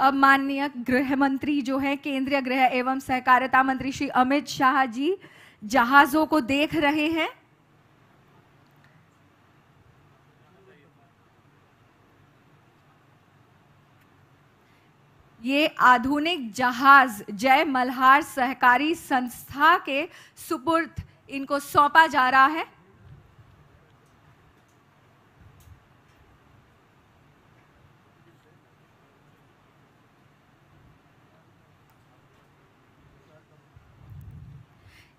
अब माननीय गृह मंत्री जो है, केंद्रीय गृह एवं सहकारिता मंत्री श्री अमित शाह जी जहाजों को देख रहे हैं। ये आधुनिक जहाज जय मल्हार सहकारी संस्था के सुपुर्द इनको सौंपा जा रहा है।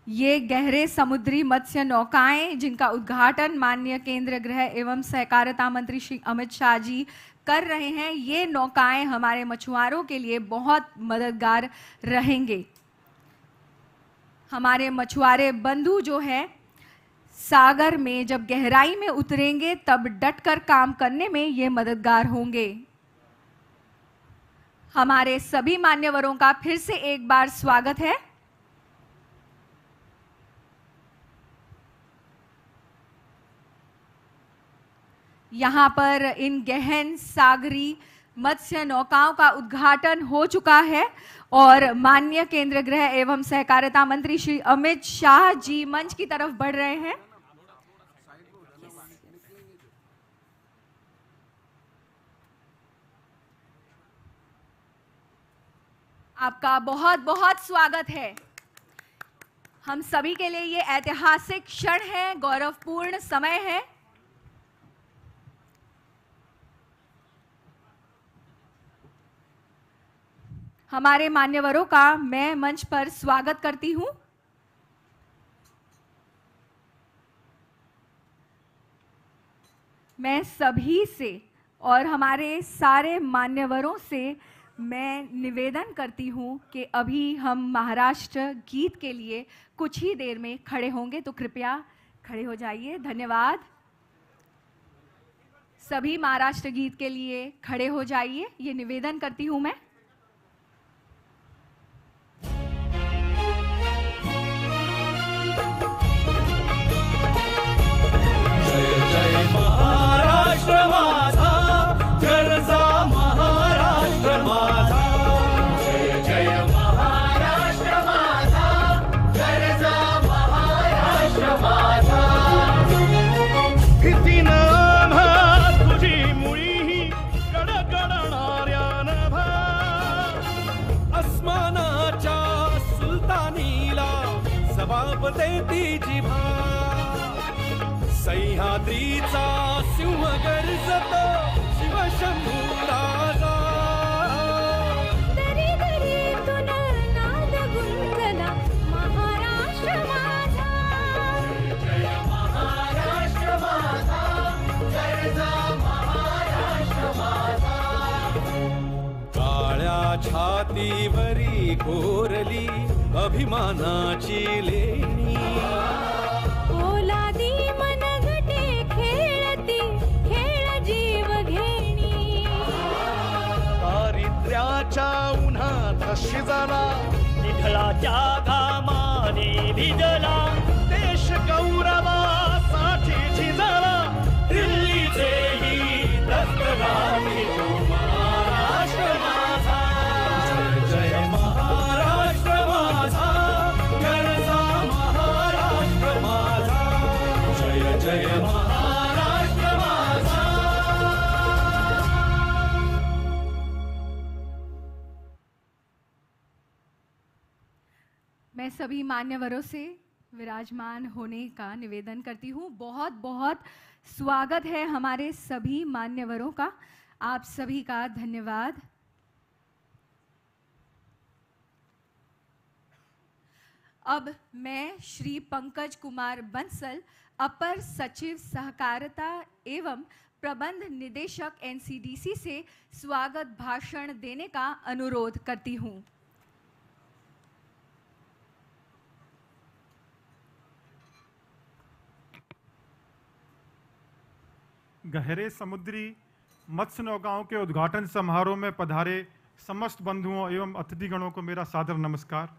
ये गहरे समुद्री मत्स्य नौकाएं जिनका उद्घाटन माननीय केंद्रीय गृह एवं सहकारिता मंत्री श्री अमित शाह जी कर रहे हैं, ये नौकाएं हमारे मछुआरों के लिए बहुत मददगार रहेंगे। हमारे मछुआरे बंधु जो है सागर में जब गहराई में उतरेंगे तब डटकर काम करने में ये मददगार होंगे। हमारे सभी मान्यवरों का फिर से एक बार स्वागत है। यहाँ पर इन गहन सागरी मत्स्य नौकाओं का उद्घाटन हो चुका है और माननीय केंद्रीय गृह एवं सहकारिता मंत्री श्री अमित शाह जी मंच की तरफ बढ़ रहे हैं। आपका बहुत बहुत स्वागत है। हम सभी के लिए ये ऐतिहासिक क्षण है, गौरवपूर्ण समय है। हमारे मान्यवरों का मैं मंच पर स्वागत करती हूं। मैं सभी से और हमारे सारे मान्यवरों से मैं निवेदन करती हूं कि अभी हम महाराष्ट्र गीत के लिए कुछ ही देर में खड़े होंगे, तो कृपया खड़े हो जाइए। धन्यवाद। सभी महाराष्ट्र गीत के लिए खड़े हो जाइए, ये निवेदन करती हूं मैं। महाराष्ट्र माझा गरजा महाराष्ट्र माझा, जय जय महाराष्ट्र माझा गरजा महाराष्ट्र माझा। भीतीनं आम्हा तुझी मुळी कडकडणाऱ्या नभा, अस्मानाच्या सुलतानीला जबाब देती जिभा। सह्याद्रीचा सिंह गर्जतो शिवशंभू राजा, दरी दरीतून नाद गुंजला महाराष्ट्र माझा, जय महाराष्ट्र माझा गरजा महाराष्ट्र माझा। काळ्या छातीवरी कोरली अभिमानाची लेणी, ओलादी मनगटे खेळती खेळ जीव घेणी। दारिद्र्याच्या उन्हात शिजला, निधळाच्या घामाने भिजला, देश गौरवासाठी झिजला, दिल्लीचेही दस्तगामी महाराष्ट्र माझा, जय जय महाराष्ट्र माझा गरजा महाराष्ट्र माझा, जय जय महाराष्ट्र माझा। मैं सभी मान्यवरों से विराजमान होने का निवेदन करती हूँ। बहुत बहुत स्वागत है हमारे सभी मान्यवरों का। आप सभी का धन्यवाद। अब मैं श्री पंकज कुमार बंसल, अपर सचिव सहकारिता एवं प्रबंध निदेशक एनसीडीसी से स्वागत भाषण देने का अनुरोध करती हूँ। गहरे समुद्री मत्स्य नौकाओं के उद्घाटन समारोह में पधारे समस्त बंधुओं एवं अतिथिगणों को मेरा सादर नमस्कार।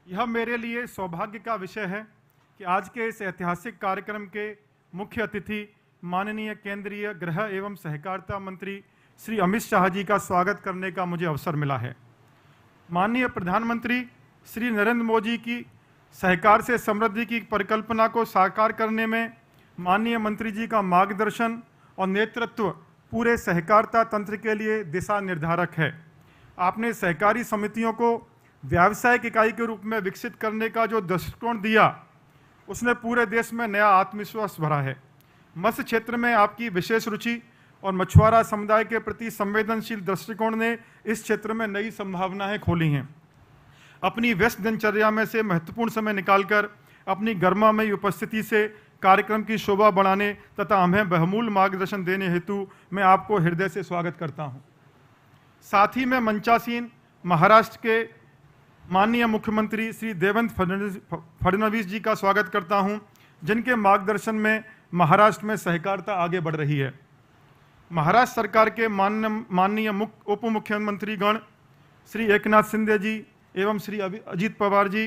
यह मेरे लिए सौभाग्य का विषय है कि आज के इस ऐतिहासिक कार्यक्रम के मुख्य अतिथि माननीय केंद्रीय गृह एवं सहकारिता मंत्री श्री अमित शाह जी का स्वागत करने का मुझे अवसर मिला है। माननीय प्रधानमंत्री श्री नरेंद्र मोदी की सहकार से समृद्धि की परिकल्पना को साकार करने में माननीय मंत्री जी का मार्गदर्शन और नेतृत्व पूरे सहकारिता तंत्र के लिए दिशा निर्धारक है। आपने सहकारी समितियों को व्यावसायिक इकाई के रूप में विकसित करने का जो दृष्टिकोण दिया, उसने पूरे देश में नया आत्मविश्वास भरा है। मत्स्य क्षेत्र में आपकी विशेष रुचि और मछुआरा समुदाय के प्रति संवेदनशील दृष्टिकोण ने इस क्षेत्र में नई संभावनाएं खोली हैं। अपनी व्यस्त दिनचर्या में से महत्वपूर्ण समय निकालकर अपनी गर्मामयी उपस्थिति से कार्यक्रम की शोभा बढ़ाने तथा हमें बहुमूल्य मार्गदर्शन देने हेतु मैं आपको हृदय से स्वागत करता हूं। साथ ही मैं मंचासीन महाराष्ट्र के माननीय मुख्यमंत्री श्री देवेंद्र फडणवीस जी का स्वागत करता हूं, जिनके मार्गदर्शन में महाराष्ट्र में सहकारिता आगे बढ़ रही है। महाराष्ट्र सरकार के माननीय उप मुख्यमंत्री गण श्री एकनाथ शिंदे जी एवं श्री अजीत पवार जी,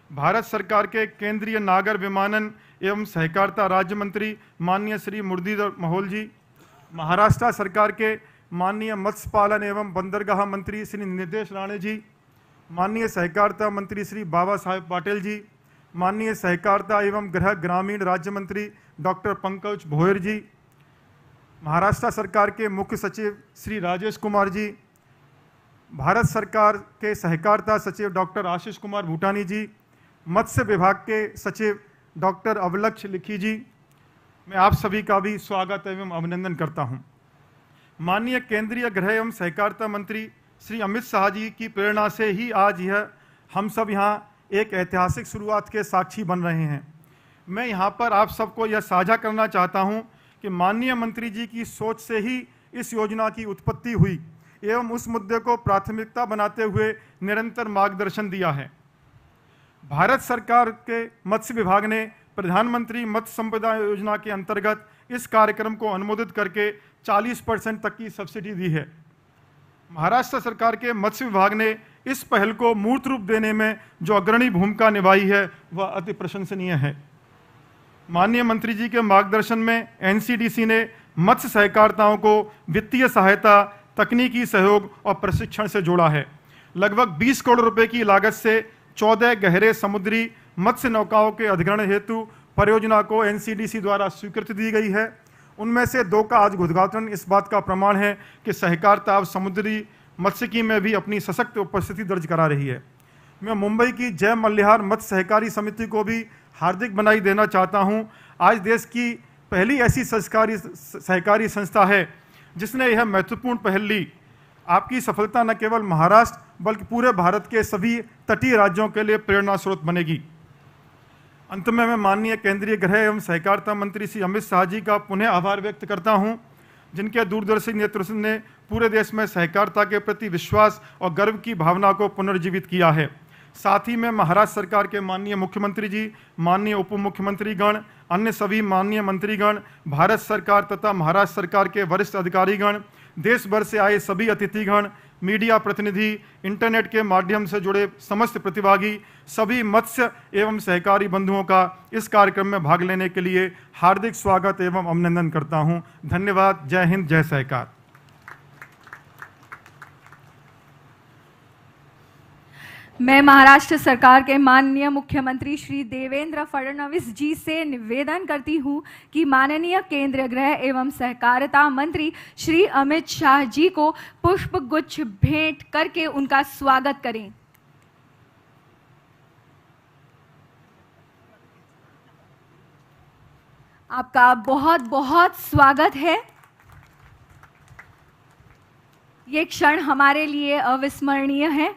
भारत सरकार के केंद्रीय नागर विमानन एवं सहकारिता राज्य मंत्री माननीय श्री मुरलीधर मोहोल जी, महाराष्ट्र सरकार के माननीय मत्स्य पालन एवं बंदरगाह मंत्री श्री नितेश राणे जी, माननीय सहकारिता मंत्री श्री बाबा साहेब पाटिल जी, माननीय सहकारिता एवं गृह ग्रामीण राज्य मंत्री डॉक्टर पंकज भोयर जी, महाराष्ट्र सरकार के मुख्य सचिव श्री राजेश कुमार जी, भारत सरकार के सहकारिता सचिव डॉक्टर आशीष कुमार भूटानी जी, मत्स्य विभाग के सचिव डॉक्टर अवलक्ष लिखी जी, मैं आप सभी का भी स्वागत एवं अभिनंदन करता हूं। माननीय केंद्रीय गृह एवं सहकारिता मंत्री श्री अमित शाह जी की प्रेरणा से ही आज यह हम सब यहाँ एक ऐतिहासिक शुरुआत के साक्षी बन रहे हैं। मैं यहाँ पर आप सबको यह साझा करना चाहता हूँ कि माननीय मंत्री जी की सोच से ही इस योजना की उत्पत्ति हुई एवं उस मुद्दे को प्राथमिकता बनाते हुए निरंतर मार्गदर्शन दिया है। भारत सरकार के मत्स्य विभाग ने प्रधानमंत्री मत्स्य संपदा योजना के अंतर्गत इस कार्यक्रम को अनुमोदित करके 40% तक की सब्सिडी दी है। महाराष्ट्र सरकार के मत्स्य विभाग ने इस पहल को मूर्त रूप देने में जो अग्रणी भूमिका निभाई है वह अति प्रशंसनीय है। माननीय मंत्री जी के मार्गदर्शन में एनसीडीसी ने मत्स्य सहकारिताओं को वित्तीय सहायता, तकनीकी सहयोग और प्रशिक्षण से जोड़ा है। लगभग 20 करोड़ रुपए की लागत से 14 गहरे समुद्री मत्स्य नौकाओं के अधिग्रहण हेतु परियोजना को एनसीडीसी द्वारा स्वीकृति दी गई है। उनमें से 2 का आज उद्घाटन इस बात का प्रमाण है कि सहकारिता अब समुद्री मत्स्यिकी में भी अपनी सशक्त उपस्थिति दर्ज करा रही है। मैं मुंबई की जय मल्लिहार मत्स्य सहकारी समिति को भी हार्दिक बधाई देना चाहता हूं। आज देश की पहली ऐसी सहकारी संस्था है जिसने यह महत्वपूर्ण पहल ली। आपकी सफलता न केवल महाराष्ट्र बल्कि पूरे भारत के सभी तटीय राज्यों के लिए प्रेरणा स्रोत बनेगी। अंत में मैं माननीय केंद्रीय गृह एवं सहकारिता मंत्री श्री अमित शाह जी का पुनः आभार व्यक्त करता हूं, जिनके दूरदर्शी नेतृत्व ने पूरे देश में सहकारिता के प्रति विश्वास और गर्व की भावना को पुनर्जीवित किया है। साथ ही मैं महाराष्ट्र सरकार के माननीय मुख्यमंत्री जी, माननीय उप मुख्यमंत्री गण, अन्य सभी माननीय मंत्रीगण, भारत सरकार तथा महाराष्ट्र सरकार के वरिष्ठ अधिकारीगण, देश भर से आए सभी अतिथिगण, मीडिया प्रतिनिधि, इंटरनेट के माध्यम से जुड़े समस्त प्रतिभागी, सभी मत्स्य एवं सहकारी बंधुओं का इस कार्यक्रम में भाग लेने के लिए हार्दिक स्वागत एवं अभिनंदन करता हूं। धन्यवाद। जय हिंद, जय सहकार। मैं महाराष्ट्र सरकार के माननीय मुख्यमंत्री श्री देवेंद्र फडणवीस जी से निवेदन करती हूं कि माननीय केंद्रीय गृह एवं सहकारिता मंत्री श्री अमित शाह जी को पुष्प गुच्छ भेंट करके उनका स्वागत करें। आपका बहुत बहुत स्वागत है। ये क्षण हमारे लिए अविस्मरणीय है।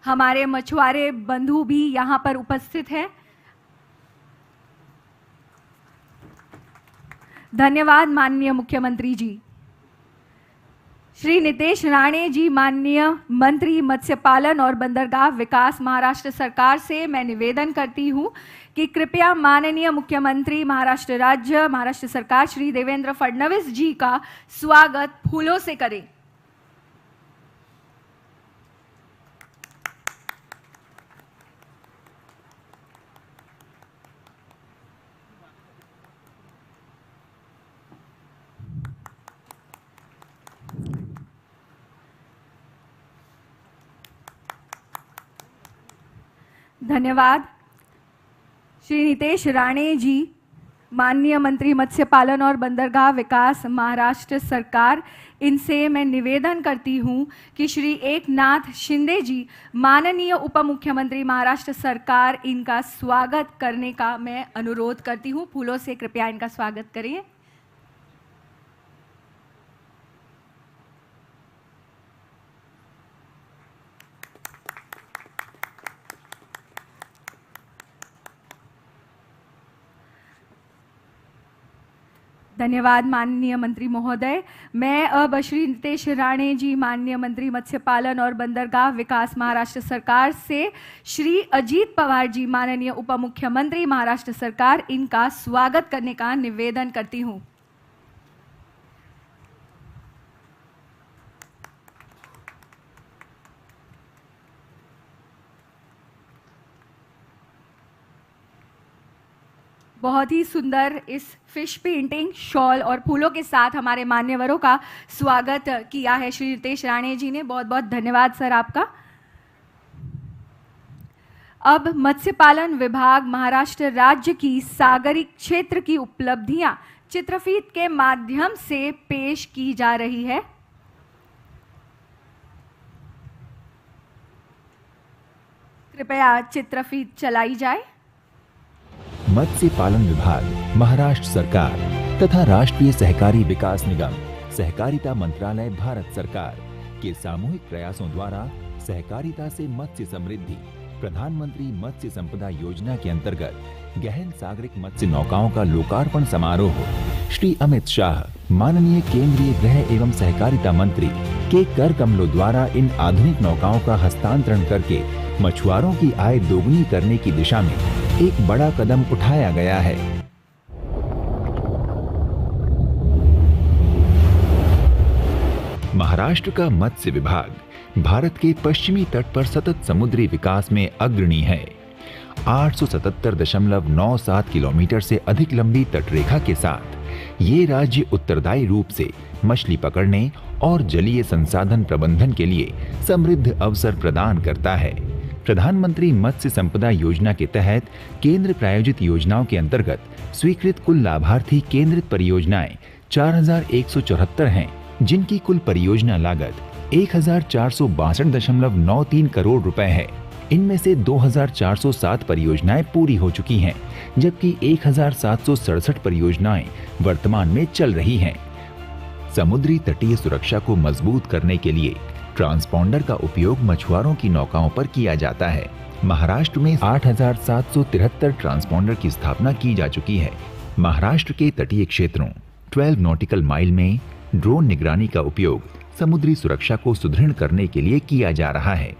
हमारे मछुआरे बंधु भी यहाँ पर उपस्थित हैं। धन्यवाद माननीय मुख्यमंत्री जी। श्री नितेश राणे जी, माननीय मंत्री मत्स्य पालन और बंदरगाह विकास, महाराष्ट्र सरकार से मैं निवेदन करती हूँ कि कृपया माननीय मुख्यमंत्री महाराष्ट्र राज्य, महाराष्ट्र सरकार श्री देवेंद्र फडणवीस जी का स्वागत फूलों से करें। धन्यवाद। श्री नितेश राणे जी, माननीय मंत्री मत्स्य पालन और बंदरगाह विकास महाराष्ट्र सरकार, इनसे मैं निवेदन करती हूं कि श्री एकनाथ शिंदे जी, माननीय उप मुख्यमंत्री महाराष्ट्र सरकार, इनका स्वागत करने का मैं अनुरोध करती हूं। फूलों से कृपया इनका स्वागत करिए। धन्यवाद माननीय मंत्री महोदय। मैं अब श्री नितेश राणे जी, माननीय मंत्री मत्स्य पालन और बंदरगाह विकास महाराष्ट्र सरकार, से श्री अजीत पवार जी, माननीय उप मुख्यमंत्री महाराष्ट्र सरकार, इनका स्वागत करने का निवेदन करती हूं। बहुत ही सुंदर इस फिश पेंटिंग, शॉल और फूलों के साथ हमारे मान्यवरों का स्वागत किया है श्री नितेश राणे जी ने। बहुत बहुत धन्यवाद सर आपका। अब मत्स्य पालन विभाग महाराष्ट्र राज्य की सागरी क्षेत्र की उपलब्धियां चित्रफीत के माध्यम से पेश की जा रही है। कृपया चित्रफीत चलाई जाए। मत्स्य पालन विभाग महाराष्ट्र सरकार तथा राष्ट्रीय सहकारी विकास निगम, सहकारिता मंत्रालय भारत सरकार के सामूहिक प्रयासों द्वारा सहकारिता से मत्स्य समृद्धि प्रधानमंत्री मत्स्य संपदा योजना के अंतर्गत गहन सागरिक मत्स्य नौकाओं का लोकार्पण समारोह श्री अमित शाह, माननीय केंद्रीय गृह एवं सहकारिता मंत्री के कर कमलों द्वारा इन आधुनिक नौकाओं का हस्तांतरण करके मछुआरों की आय दोगुनी करने की दिशा में एक बड़ा कदम उठाया गया है। महाराष्ट्र का मत्स्य विभाग भारत के पश्चिमी तट पर सतत समुद्री विकास में अग्रणी है। 877.97 किलोमीटर से अधिक लंबी तटरेखा के साथ ये राज्य उत्तरदायी रूप से मछली पकड़ने और जलीय संसाधन प्रबंधन के लिए समृद्ध अवसर प्रदान करता है। प्रधानमंत्री मत्स्य संपदा योजना के तहत केंद्र प्रायोजित योजनाओं के अंतर्गत स्वीकृत कुल लाभार्थी केंद्रित परियोजनाएं 4174 हैं, जिनकी कुल परियोजना लागत 1462.93 करोड़ रुपए है। इनमें से 2407 परियोजनाएं पूरी हो चुकी हैं, जबकि 1767 परियोजनाएं वर्तमान में चल रही हैं। समुद्री तटीय सुरक्षा को मजबूत करने के लिए ट्रांसपॉन्डर का उपयोग मछुआरों की नौकाओं पर किया जाता है। महाराष्ट्र में 8773 ट्रांसपॉन्डर की स्थापना की जा चुकी है। महाराष्ट्र के तटीय क्षेत्रों 12 नॉटिकल माइल में ड्रोन निगरानी का उपयोग समुद्री सुरक्षा को सुदृढ़ करने के लिए किया जा रहा है।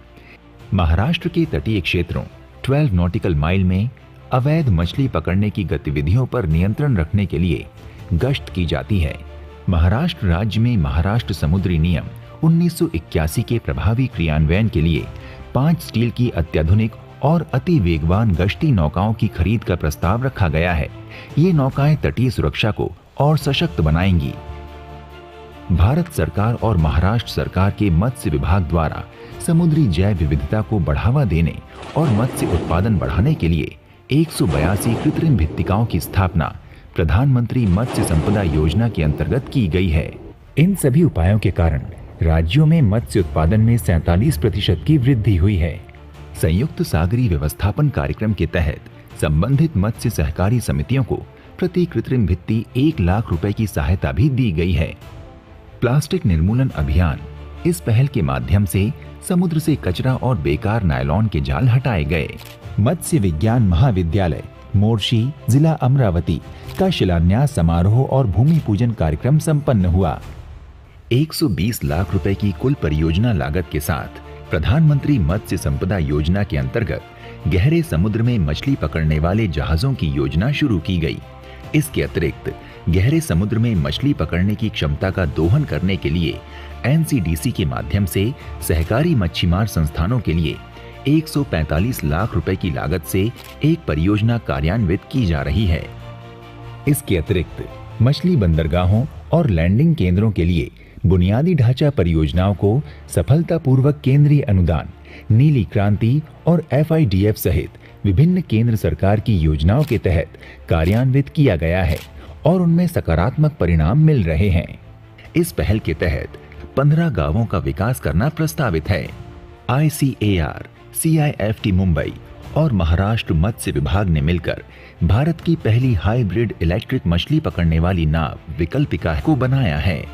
महाराष्ट्र के तटीय क्षेत्रों 12 नॉटिकल माइल में अवैध मछली पकड़ने की गतिविधियों पर नियंत्रण रखने के लिए गश्त की जाती है। महाराष्ट्र राज्य में महाराष्ट्र समुद्री नियम 1981 के प्रभावी क्रियान्वयन के लिए 5 स्टील की अत्याधुनिक और अति वेगवान गश्ती नौकाओं की खरीद का प्रस्ताव रखा गया है। ये नौकाएं तटीय सुरक्षा को और सशक्त बनाएंगी। भारत सरकार और महाराष्ट्र सरकार के मत्स्य विभाग द्वारा समुद्री जैव विविधता को बढ़ावा देने और मत्स्य उत्पादन बढ़ाने के लिए 182 कृत्रिम भित्तिकाओं की स्थापना प्रधानमंत्री मत्स्य संपदा योजना के अंतर्गत की गई है। इन सभी उपायों के कारण राज्यों में मत्स्य उत्पादन में 47% की वृद्धि हुई है। संयुक्त सागरी व्यवस्थापन कार्यक्रम के तहत संबंधित मत्स्य सहकारी समितियों को प्रति कृत्रिम भित्ति 1 लाख रुपए की सहायता भी दी गई है। प्लास्टिक निर्मूलन अभियान, इस पहल के माध्यम से समुद्र से कचरा और बेकार नायलॉन के जाल हटाए गए। मत्स्य विज्ञान महाविद्यालय मोर्शी, जिला अमरावती का शिलान्यास समारोह और भूमि पूजन कार्यक्रम संपन्न हुआ। 120 लाख रुपए की कुल परियोजना लागत के साथ प्रधानमंत्री मत्स्य संपदा योजना के अंतर्गत गहरे समुद्र में मछली पकड़ने वाले जहाजों की योजना शुरू की गई। इसके अतिरिक्त गहरे समुद्र में मछली पकड़ने की क्षमता का दोहन करने के लिए एनसीडीसी के माध्यम से सहकारी मच्छीमार संस्थानों के लिए 145 लाख रुपए की लागत से एक परियोजना कार्यान्वित की जा रही है। इसके अतिरिक्त मछली बंदरगाहों और लैंडिंग केंद्रों के लिए बुनियादी ढांचा परियोजनाओं को सफलतापूर्वक केंद्रीय अनुदान नीली क्रांति और FIDF सहित विभिन्न केंद्र सरकार की योजनाओं के तहत कार्यान्वित किया गया है और उनमें सकारात्मक परिणाम मिल रहे हैं। इस पहल के तहत 15 गांवों का विकास करना प्रस्तावित है। ICAR, CIFT मुंबई और महाराष्ट्र मत्स्य विभाग ने मिलकर भारत की पहली हाइब्रिड इलेक्ट्रिक मछली पकड़ने वाली नाव विकल्पिका को बनाया है,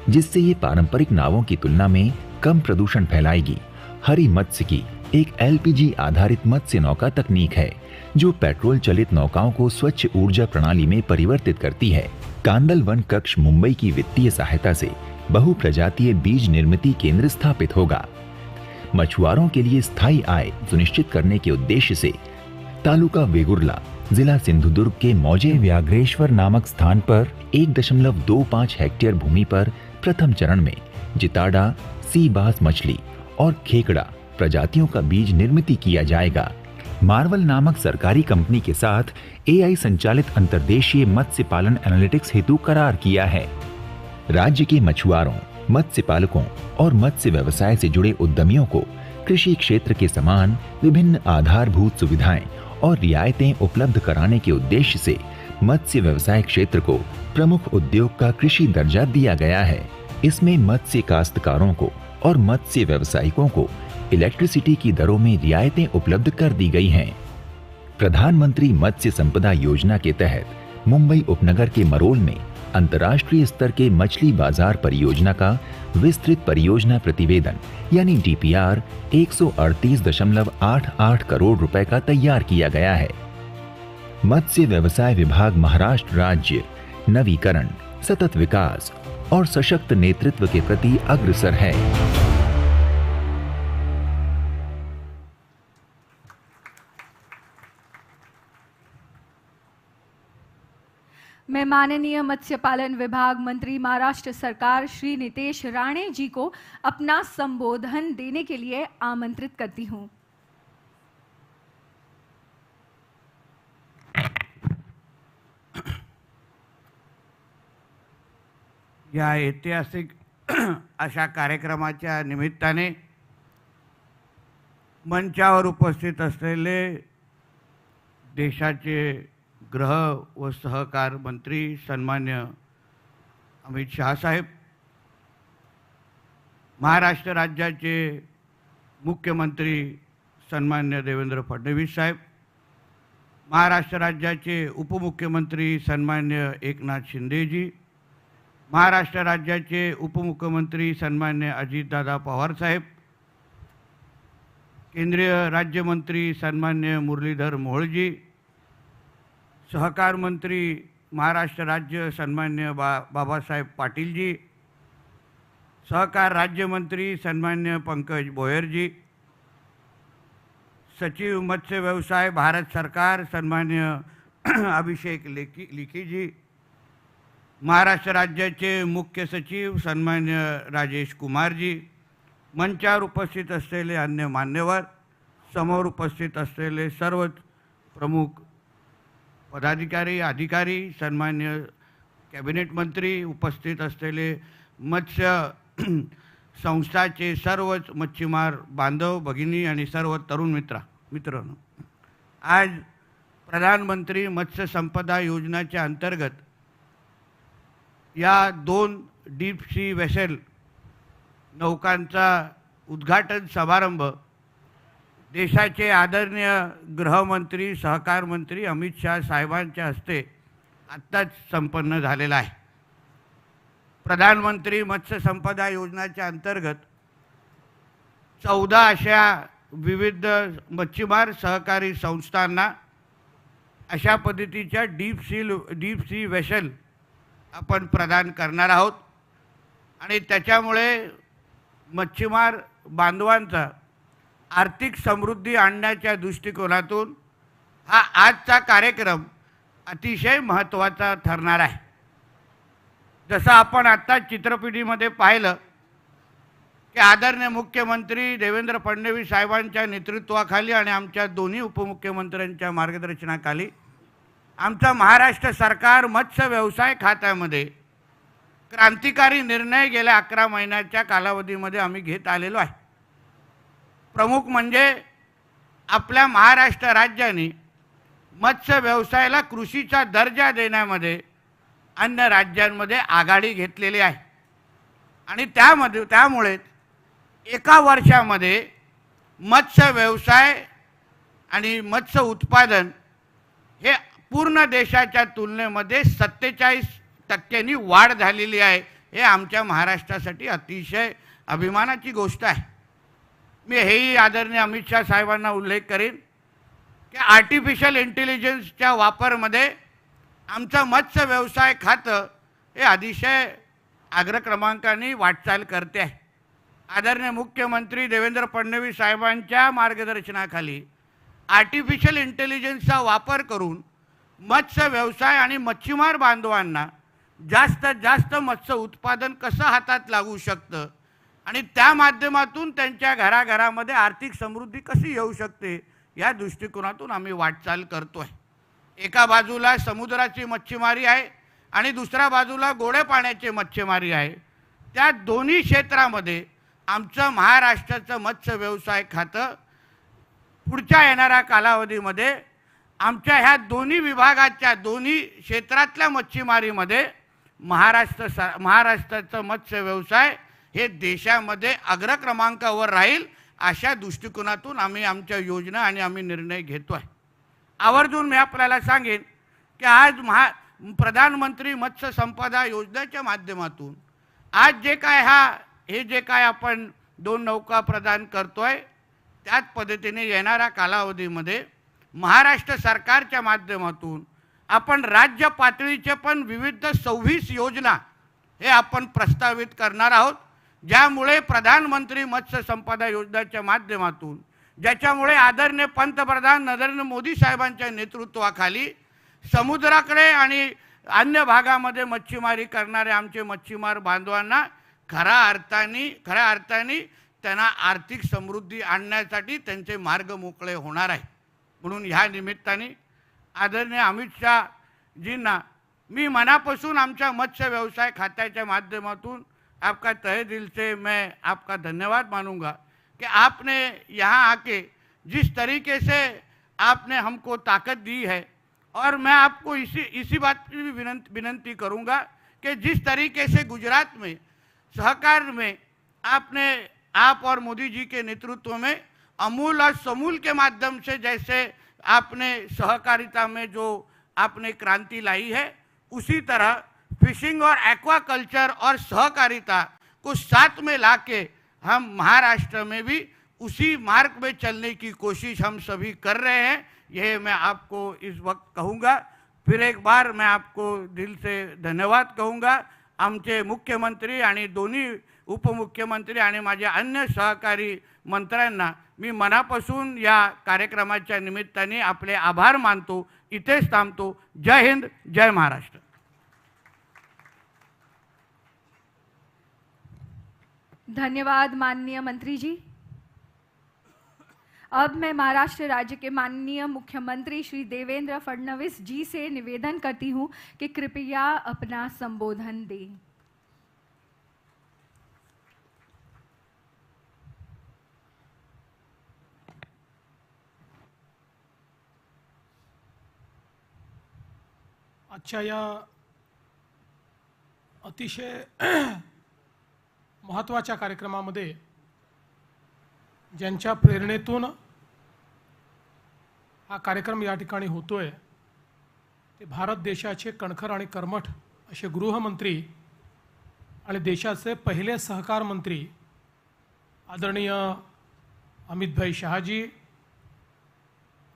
जिससे ये पारंपरिक नावों की तुलना में कम प्रदूषण फैलाएगी। हरी मत्स्य की एक LPG आधारित मत्स्य नौका तकनीक है जो पेट्रोल चलित नौकाओं को स्वच्छ ऊर्जा प्रणाली में परिवर्तित करती है। कांदल वन कक्ष मुंबई की वित्तीय सहायता से बहुप्रजातीय बीज निर्मिती केंद्र स्थापित होगा। मछुआरों के लिए स्थायी आय सुनिश्चित करने के उद्देश्य से तालुका वेगुर्ला, जिला सिंधुदुर्ग के मौजे व्याघ्रेश्वर नामक स्थान पर 1.25 हेक्टेयर भूमि पर प्रथम चरण में जिताडा, सी बास मछली और खेकड़ा प्रजातियों का बीज निर्मित किया जाएगा। मार्वल नामक सरकारी कंपनी के साथ AI संचालित अंतर्देशीय मत्स्य पालन एनालिटिक्स हेतु करार किया है। राज्य के मछुआरों, मत्स्य पालकों और मत्स्य व्यवसाय से जुड़े उद्यमियों को कृषि क्षेत्र के समान विभिन्न आधारभूत सुविधाएं और रियायतें उपलब्ध कराने के उद्देश्य से मत्स्य व्यवसाय क्षेत्र को प्रमुख उद्योग का कृषि दर्जा दिया गया है। इसमें मत्स्य काश्तकारों को और मत्स्य व्यवसायिकों को इलेक्ट्रिसिटी की दरों में रियायतें उपलब्ध कर दी गई हैं। प्रधानमंत्री मत्स्य संपदा योजना के तहत मुंबई उपनगर के मरोल में अंतर्राष्ट्रीय स्तर के मछली बाजार परियोजना का विस्तृत परियोजना प्रतिवेदन यानी DPR 138.88 करोड़ रुपए का तैयार किया गया है। मत्स्य व्यवसाय विभाग महाराष्ट्र राज्य नवीकरण, सतत विकास और सशक्त नेतृत्व के प्रति अग्रसर है। मैं माननीय मत्स्य पालन विभाग मंत्री महाराष्ट्र सरकार श्री नितेश राणे जी को अपना संबोधन देने के लिए आमंत्रित करती हूं। या ऐतिहासिक अशा कार्यक्रमाच्या निमित्ताने मंचावर उपस्थित असलेले देशाचे गृह व सहकार मंत्री सन्मान्य अमित शाह साहेब, महाराष्ट्र राज्याचे मुख्यमंत्री सन्मान्य देवेंद्र फडणवीस साहेब, महाराष्ट्र राज्याचे उपमुख्यमंत्री सन्मान्य एकनाथ शिंदेजी, महाराष्ट्र राज्याचे उपमुख्यमंत्री सन्मान्य अजितदादा पवार साहेब, केंद्रीय राज्यमंत्री सन्मान्य मुरलीधर मोहोळजी, सहकार मंत्री महाराष्ट्र राज्य सन्मान्य बाबासाहेब पाटील जी, सहकार राज्यमंत्री सन्मान्य पंकज भोयर जी, सचिव मत्स्य व्यवसाय भारत सरकार सन्मान्य अभिषेक लिखी जी, महाराष्ट्र राज्याचे मुख्य सचिव सन्मान्य राजेश कुमार जी, मंचावर उपस्थित असलेले अन्य मान्यवर, समोर उपस्थित असलेले सर्व प्रमुख पदाधिकारी अधिकारी, सन्मान्य कॅबिनेट मंत्री, उपस्थित असलेले मत्स्य संस्थाचे सर्वच मच्छीमार बांधव भगिनी आणि सर्व तरुण मित्रांनो, आज प्रधानमंत्री मत्स्य संपदा योजनेच्या अंतर्गत या 2 डीप सी वेसल नौकांचा उद्घाटन समारंभ देशाचे आदरणीय गृहमंत्री सहकार मंत्री अमित शाह साहेबांच्या हस्ते आत्ताच संपन्न झालेला आहे। प्रधानमंत्री मत्स्य संपदा योजनेच्या अंतर्गत 14 अशा विविध मच्छीमार सहकारी संस्थांना अशा पद्धतीच्या डीप सी वेसल आपण प्रदान करणार आहोत आणि त्याच्यामुळे मच्छीमार बांधवांचा आर्थिक समृद्धी आणण्याच्या दृष्टिकोनातून हा आजचा कार्यक्रम अतिशय महत्त्वाचा ठरणार आहे। जसं आपण आता चित्रपटीमध्ये पाहिलं की आदरणीय मुख्यमंत्री देवेंद्र फडणवीस साहेबांच्या नेतृत्वाखाली आणि आमच्या दोन्ही उपमुख्यमंत्र्यांच्या मार्गदर्शनाखाली आमचा महाराष्ट्र सरकार मत्स्य व्यवसाय खात्यामध्ये क्रांतिकारी निर्णय गेल्या 11 महिन्याच्या कालावधीमध्ये आम्ही घेत आलेलो आहे। प्रमुख म्हणजे आपल्या महाराष्ट्र राज्याने मत्स्य व्यवसायाला कृषीचा दर्जा देण्यामध्ये अन्य राज्यांमध्ये आघाडी घेतलेली आहे आणि त्यामुळे एका वर्षामध्ये मत्स्य व्यवसाय आणि मत्स्य उत्पादन हे पूर्ण देशाच्या तुलनेमध्ये 47% वाढ झालेली आहे। हे आमच्या महाराष्ट्रासाठी अतिशय अभिमानाची गोष्ट आहे। मी हेही आदरणीय अमित शाह साहेबांना उल्लेख करेन की आर्टिफिशियल इंटेलिजन्सच्या वापरमध्ये आमचं मत्स्य व्यवसाय खातं हे अतिशय अग्रक्रमांकाने वाटचाल करते आहे। आदरणीय मुख्यमंत्री देवेंद्र फडणवीस साहेबांच्या मार्गदर्शनाखाली आर्टिफिशियल इंटेलिजन्सचा वापर करून मत्स्य व्यवसाय आणि मच्छीमार बांधवांना जास्तीत जास्त मत्स्य उत्पादन कसं हातात लागू शकतं आणि त्या माध्यमातून त्यांच्या घराघरामध्ये आर्थिक समृद्धी कशी येऊ शकते या दृष्टिकोनातून आम्ही वाटचाल करतोय। एका बाजूला समुद्राची मच्छीमारी आहे आणि दुसऱ्या बाजूला गोड्या पाण्याची मच्छीमारी आहे। त्या दोन्ही क्षेत्रामध्ये आमचं महाराष्ट्राचं मत्स्य व्यवसाय खातं पुढच्या येणाऱ्या कालावधीमध्ये आमच्या ह्या दोन्ही विभागाच्या दोन्ही क्षेत्रातल्या मच्छीमारीमध्ये महाराष्ट्राचं मत्स्य व्यवसाय हे देशामध्ये अग्रक्रमांकावर राहील अशा दृष्टिकोनातून आम्ही आमच्या योजना आणि आम्ही निर्णय घेतो आहे। आवर्जून मी आपल्याला सांगेन की आज प्रधानमंत्री मत्स्य संपदा योजनेच्या माध्यमातून आज जे काय आपण 2 नौका प्रदान करतोय त्याच पद्धतीने येणाऱ्या कालावधीमध्ये महाराष्ट्र सरकारच्या माध्यमातून आपण राज्य पातळीचे पण विविध 26 योजना हे आपण प्रस्तावित करणार आहोत, ज्यामुळे प्रधानमंत्री मत्स्य संपदा योजनेच्या माध्यमातून ज्याच्यामुळे आदरणीय पंतप्रधान नरेंद्र मोदी साहेबांच्या नेतृत्वाखाली समुद्राकडे आणि अन्य भागामध्ये मच्छीमारी करणारे आमचे मच्छीमार बांधवांना खऱ्या अर्थाने त्यांना आर्थिक समृद्धी आणण्यासाठी त्यांचे मार्ग मोकळे होणार आहे। म्हणून ह्या निमित्ताने आदरणीय अमित शाहजींना मी मनापासून आमच्या मत्स्य व्यवसाय खात्याच्या माध्यमातून आपका तहे दिल से मैं आपका धन्यवाद मानूंगा कि आपने यहाँ आके जिस तरीके से आपने हमको ताकत दी है, और मैं आपको इसी बात की भी विनंती करूँगा कि जिस तरीके से गुजरात में सहकार में आप और मोदी जी के नेतृत्व में अमूल और समूल के माध्यम से जैसे आपने सहकारिता में जो आपने क्रांति लाई है, उसी तरह फिशिंग और एक्वाकल्चर और सहकारिता को साथ में लाके हम महाराष्ट्र में भी उसी मार्ग में चलने की कोशिश हम सभी कर रहे हैं। यह मैं आपको इस वक्त कहूँगा। फिर एक बार मैं आपको दिल से धन्यवाद कहूँगा। आमचे मुख्यमंत्री आणि दोन्ही उपमुख्यमंत्री आणि माझे अन्य सहकारी मंत्र्यांना मी मनापासून या कार्यक्रमाच्या निमित्ताने आपले आभार मानतो। इथेच थांबतो। जय हिंद, जय महाराष्ट्र। धन्यवाद माननीय मंत्री जी। अब मैं महाराष्ट्र राज्य के माननीय मुख्यमंत्री श्री देवेंद्र फडणवीस जी से निवेदन करती हूं कि कृपया अपना संबोधन दें। आजच्या या अतिशय महत्त्वाच्या कार्यक्रमामध्ये ज्यांच्या प्रेरणेतून हा कार्यक्रम या ठिकाणी होतोय ते भारत देशाचे कणखर आणि कर्मठ असे गृहमंत्री आणि देशाचे पहिले सहकार मंत्री आदरणीय अमितभाई शहाजी,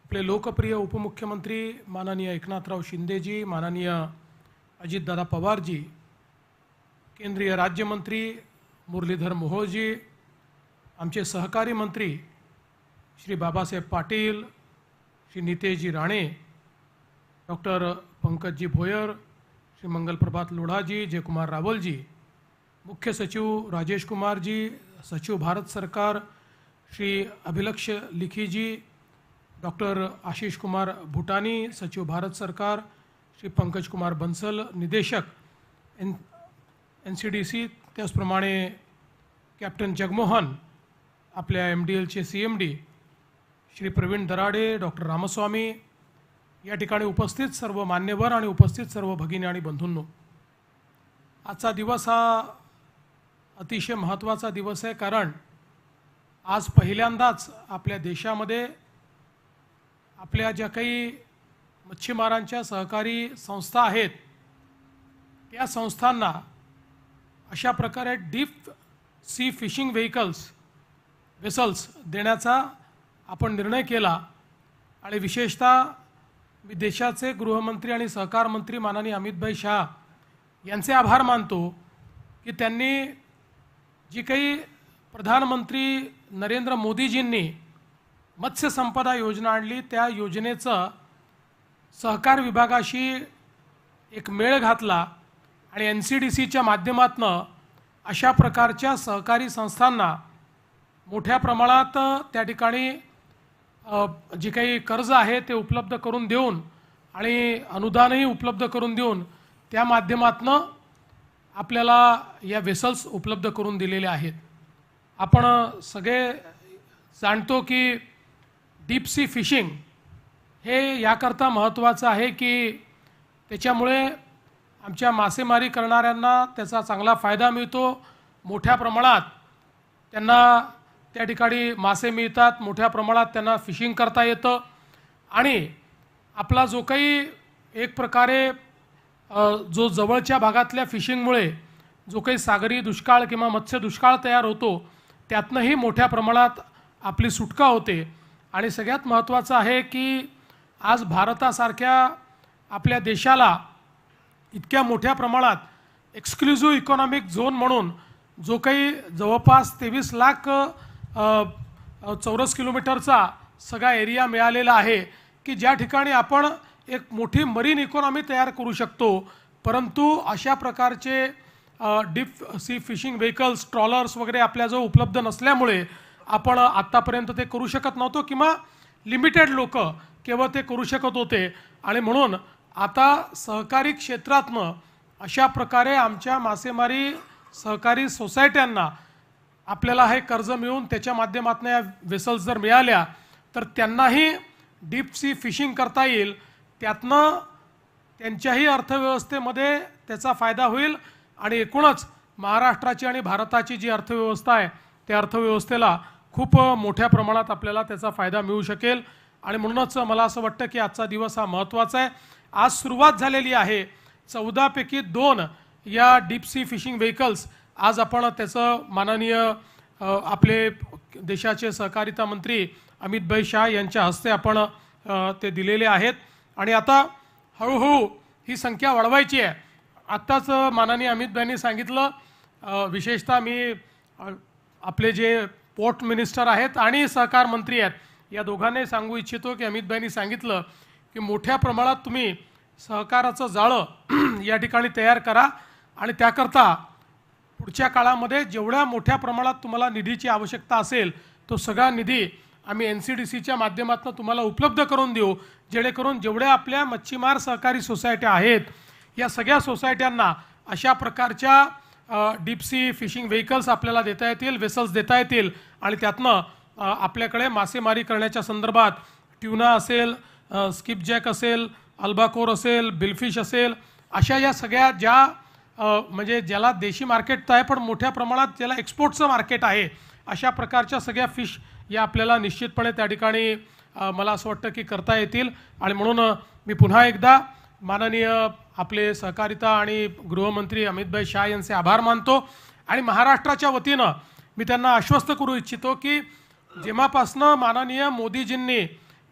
आपले लोकप्रिय उपमुख्यमंत्री माननीय एकनाथराव शिंदेजी, माननीय अजितदादा पवारजी, केंद्रीय राज्यमंत्री मुरलीधर मोहोळजी, आमचे सहकारी मंत्री श्री बाबासाहेब पाटील, श्री नितेशजी राणे, डॉक्टर पंकजजी भोयर, श्री मंगलप्रभात लोढ़ाजी, जयकुमार रावलजी, मुख्य सचिव राजेश कुमारजी, सचिव भारत सरकार श्री अभिलक्ष लिखीजी, डॉक्टर आशीष कुमार भूटानी, सचिव भारत सरकार श्री पंकज कुमार बंसल, निदेशक NCDC, त्याचप्रमाणे कॅप्टन जगमोहन आपल्या MDLचे CMD श्री प्रवीण दराडे, डॉक्टर रामस्वामी, या ठिकाणी उपस्थित सर्व मान्यवर आणि उपस्थित सर्व भगिनी आणि बंधूंनो, आजचा दिवस हा अतिशय महत्त्वाचा दिवस आहे, कारण आज पहिल्यांदाच आपल्या देशामध्ये आपल्या ज्या काही मच्छीमारांच्या सहकारी संस्था आहेत त्या संस्थांना अशा प्रकारे डीप सी फिशिंग वेसल्स देण्याचा आपण निर्णय केला। आणि विशेषतः मी देशाचे गृहमंत्री आणि सहकार मंत्री माननीय अमितभाई शाह यांचे आभार मानतो की त्यांनी जी काही प्रधानमंत्री नरेंद्र मोदीजींनी मत्स्य संपदा योजना आणली त्या योजनेचं सहकार विभागाशी एक मेळ घातला आणि NCDCच्या माध्यमातून अशा प्रकारच्या सहकारी संस्थांना मोठ्या प्रमाणात त्या ठिकाणी जी काही कर्ज आहे ते उपलब्ध करून देऊन आणि अनुदानही उपलब्ध करून देऊन त्या माध्यमातून आपल्याला या वेसल्स उपलब्ध करून दिलेले आहेत। आपण सगळे जाणतो की डीप सी फिशिंग हे याकरता महत्त्वाचं आहे की त्याच्यामुळे आमच्या मासेमारी करणाऱ्यांना त्याचा चांगला फायदा मिळतो, मोठ्या प्रमाणात त्यांना त्या ठिकाणी मासे मिळतात, मोठ्या प्रमाणात त्यांना फिशिंग करता येतं आणि आपला जो काही एक प्रकारे जो जवळच्या भागातल्या फिशिंगमुळे जो काही सागरी दुष्काळ किंवा मत्स्य दुष्काळ तयार होतो त्यातनंही मोठ्या प्रमाणात आपली सुटका होते। आणि सगळ्यात महत्त्वाचं आहे की आज भारतासारख्या आपल्या देशाला इतक्या मोठ्या प्रमाणात एक्सक्लुझिव्ह इकॉनॉमिक झोन म्हणून जो काही जवळपास 23 लाख चौरस किलोमीटरचा सगळा एरिया मिळालेला आहे की ज्या ठिकाणी आपण एक मोठी मरीन इकॉनॉमी तयार करू शकतो। परंतु अशा प्रकारचे deep sea fishing vehicles, trollers वगैरे आपल्याजवळ उपलब्ध नसल्यामुळे आपण आत्तापर्यंत ते करू शकत नव्हतो किंवा लिमिटेड लोक केवळ ते करू शकत होते। आणि म्हणून आता सहकारी क्षेत्रातनं अशा प्रकारे आमच्या मासेमारी सहकारी सोसायट्यांना आपल्याला हे कर्ज मिळून त्याच्या माध्यमातून या वेसल्स जर मिळाल्या तर त्यांनाही डीप सी फिशिंग करता येईल, त्यातनं त्यांच्याही अर्थव्यवस्थेमध्ये त्याचा फायदा होईल आणि एकूणच महाराष्ट्राची आणि भारताची जी अर्थव्यवस्था आहे त्या अर्थव्यवस्थेला खूप मोठ्या प्रमाणात आपल्याला त्याचा फायदा मिळू शकेल। आणि म्हणूनच मला असं वाटतं की आजचा दिवस हा महत्त्वाचा आहे। आज सुरुवात झालेली आहे, 14 पैकी 2 या डीप सी फिशिंग व्हेकल्स आज आपण त्याचं माननीय आपले देशाचे सहकारिता मंत्री अमितभाई शाह यांच्या हस्ते आपण ते दिलेले आहेत आणि आता हळूहळू ही संख्या वाढवायची आहे। आत्ताच माननीय अमितभाईंनी सांगितलं, विशेषतः मी आपले जे पोर्ट मिनिस्टर आहेत आणि सहकार मंत्री आहेत या दोघांनाही सांगू इच्छितो की अमितभाईंनी सांगितलं की मोठ्या प्रमाणात तुम्ही सहकाराचं जाळं या ठिकाणी तयार करा आणि त्याकरता पुढच्या काळामध्ये जेवढ्या मोठ्या प्रमाणात तुम्हाला निधीची आवश्यकता असेल तो सगळा निधी आम्ही NCDCच्या माध्यमातून तुम्हाला उपलब्ध करून देऊ, जेणेकरून जेवढ्या आपल्या मच्छीमार सहकारी सोसायट्या आहेत या सगळ्या सोसायट्यांना अशा प्रकारच्या डीप सी फिशिंग व्हेकल्स आपल्याला देता येतील, वेसल्स देता येतील आणि त्यातनं आपल्याकडे मासेमारी करण्याच्या संदर्भात ट्यूना असेल, स्किपजॅक असेल, अल्बाकोर असेल, बिलफिश असेल, अशा या सगळ्या ज्या म्हणजे ज्याला देशी मार्केट आहे पण मोठ्या प्रमाणात ज्याला एक्सपोर्टचं मार्केट आहे अशा प्रकारच्या सगळ्या फिश या आपल्याला निश्चितपणे त्या ठिकाणी मला असं वाटतं की करता येतील। आणि म्हणून मी पुन्हा एकदा माननीय आपले सहकारिता आणि गृहमंत्री अमितभाई शाह यांचे आभार मानतो आणि महाराष्ट्राच्या वतीनं मी त्यांना आश्वस्त करू इच्छितो की जेव्हापासनं माननीय मोदीजींनी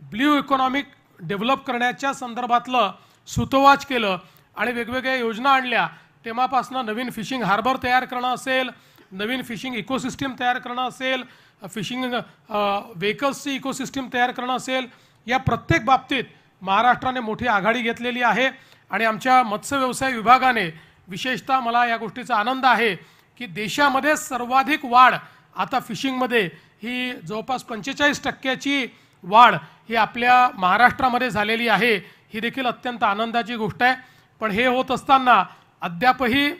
ब्ल्यू इकॉनॉमिक डेव्हलप करण्याच्या संदर्भातलं सूतोवाच केलं आणि वेगवेगळ्या योजना आणल्या तेव्हापासनं नवीन फिशिंग हार्बर तयार करणं असेल, नवीन फिशिंग इकोसिस्टीम तयार करणं असेल, फिशिंग व्हेकल्सची इकोसिस्टीम तयार करणं असेल, या प्रत्येक बाबतीत महाराष्ट्राने मोठी आघाडी घेतलेली आहे। आणि आमच्या मत्स्य व्यवसाय विभागाने विशेषतः मला या गोष्टीचा आनंद आहे की देशामध्ये सर्वाधिक वाढ आता फिशिंगमध्ये ही जवळपास 45% वाढ ही आपल्या महाराष्ट्रामध्ये झालेली आहे। ही देखील अत्यंत आनंदाची गोष्ट आहे। पण हे होत असताना अद्यापही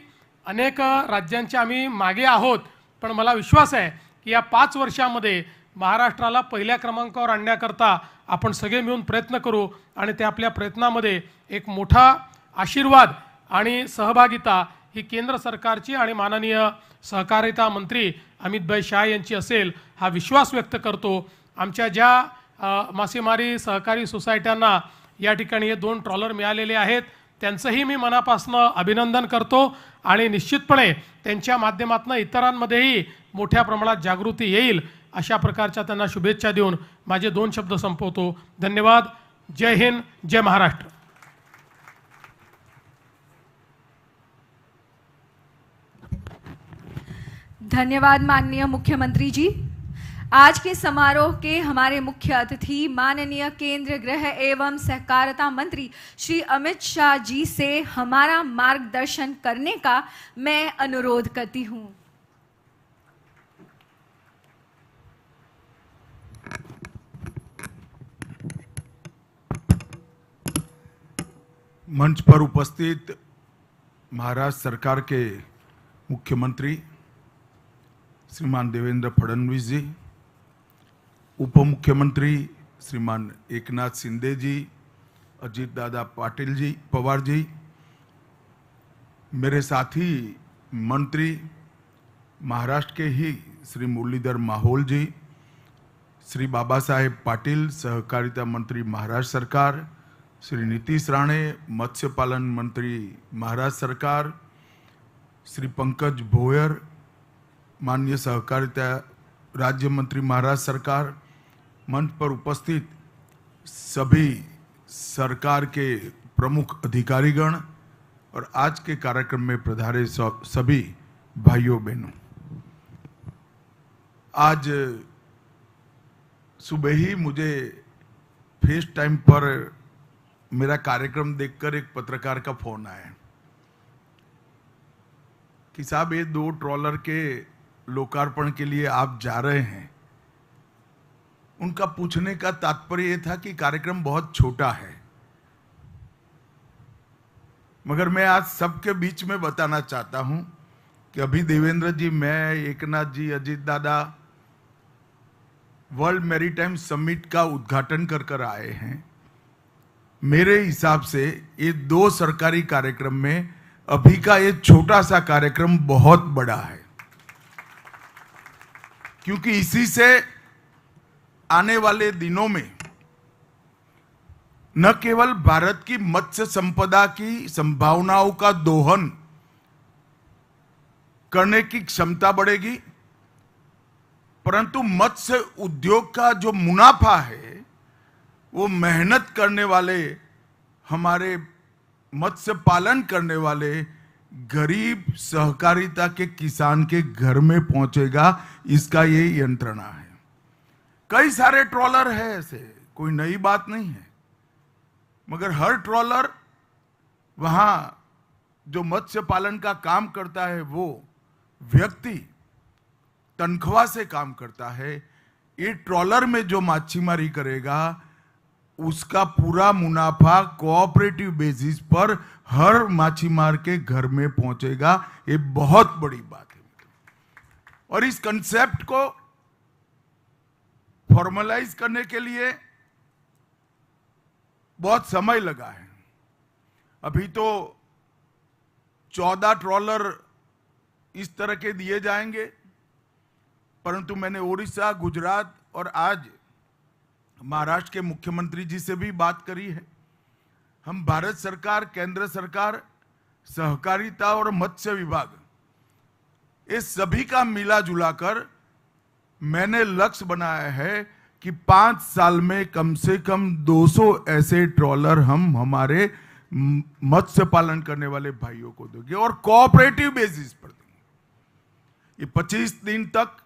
अनेक राज्यांचे आम्ही मागे आहोत, पण मला विश्वास आहे की या 5 वर्षामध्ये महाराष्ट्राला पहिल्या क्रमांकावर आणण्याकरता आपण सगळे मिळून प्रयत्न करू आणि त्या आपल्या प्रयत्नामध्ये एक मोठा आशीर्वाद आणि सहभागिता ही केंद्र सरकारची आणि माननीय सहकारिता मंत्री अमितभाई शाह यांची असेल हा विश्वास व्यक्त करतो. आमच्या ज्या मासेमारी सहकारी सोसायट्यांना या ठिकाणी हे 2 ट्रॉलर मिळालेले आहेत त्यांचंही मी मनापासून अभिनंदन करतो आणि निश्चितपणे त्यांच्या माध्यमातून इतरांमध्येही मोठ्या प्रमाणात जागृती येईल अशा प्रकारच्या त्यांना शुभेच्छा देऊन माझे 2 शब्द संपवतो. धन्यवाद. जय हिंद, जय महाराष्ट्र. धन्यवाद माननीय मुख्यमंत्री जी. आज के समारोह के हमारे मुख्य अतिथि माननीय केंद्रीय गृह एवं सहकारिता मंत्री श्री अमित शाह जी से हमारा मार्गदर्शन करने का मैं अनुरोध करती हूँ. मंच पर उपस्थित महाराष्ट्र सरकार के मुख्यमंत्री श्रीमान देवेंद्र फडणवीस जी, उप मुख्यमंत्री श्रीमान एकनाथ शिंदे जी, अजीत दादा पाटिल जी, पवार जी, मेरे साथी मंत्री महाराष्ट्र के ही श्री मुरलीधर माहौल जी, श्री बाबा साहेब पाटिल सहकारिता मंत्री महाराष्ट्र सरकार, श्री नीतीश राणे मत्स्य पालन मंत्री महाराष्ट्र सरकार, श्री पंकज भोयर माननीय सहकारिता राज्य मंत्री महाराष्ट्र सरकार, मंच पर उपस्थित सभी सरकार के प्रमुख अधिकारीगण और आज के कार्यक्रम में पधारे सभी भाइयों बहनों, आज सुबह ही मुझे फेस टाइम पर मेरा कार्यक्रम देखकर एक पत्रकार का फोन आया कि साहब ये 2 ट्रॉलर के लोकार्पण के लिए आप जा रहे हैं. उनका पूछने का तात्पर्य यह था कि कार्यक्रम बहुत छोटा है, मगर मैं आज सबके बीच में बताना चाहता हूं कि अभी देवेंद्र जी, मैं, एकनाथ जी, अजीत दादा वर्ल्ड मैरीटाइम समिट का उद्घाटन कर आए हैं. मेरे हिसाब से ये 2 सरकारी कार्यक्रम में अभी का ये छोटा सा कार्यक्रम बहुत बड़ा है, क्योंकि इसी से आने वाले दिनों में न केवल भारत की मत्स्य संपदा की संभावनाओं का दोहन करने की क्षमता बढ़ेगी, परंतु मत्स्य उद्योग का जो मुनाफा है वो मेहनत करने वाले, हमारे मत्स्य पालन करने वाले गरीब सहकारिता के किसान के घर में पहुंचेगा. इसका ये यंत्रणा है. कई सारे ट्रॉलर है ऐसे, कोई नई बात नहीं है, मगर हर ट्रॉलर वहां जो मत्स्य पालन का काम करता है वो व्यक्ति तनख्वाह से काम करता है. ये ट्रॉलर में जो मच्छीमारी करेगा उसका पूरा मुनाफा कोऑपरेटिव बेसिस पर हर मच्छीमार के घर में पहुंचेगा. ये बहुत बड़ी बात है और इस कंसेप्ट को फॉर्मलाइज करने के लिए बहुत समय लगा है. अभी तो 14 ट्रॉलर इस तरह के दिए जाएंगे, परंतु मैंने ओडिशा, गुजरात और आज महाराष्ट्र के मुख्यमंत्री जी से भी बात करी है. हम भारत सरकार, केंद्र सरकार, सहकारिता और मत्स्य विभाग, ये सभी का मिला जुला कर मैंने लक्ष्य बनाया है कि 5 साल में कम से कम 200 ऐसे ट्रॉलर हम हमारे मत्स्य पालन करने वाले भाइयों को देंगे और कोऑपरेटिव बेसिस पर देंगे. ये 25 दिन तक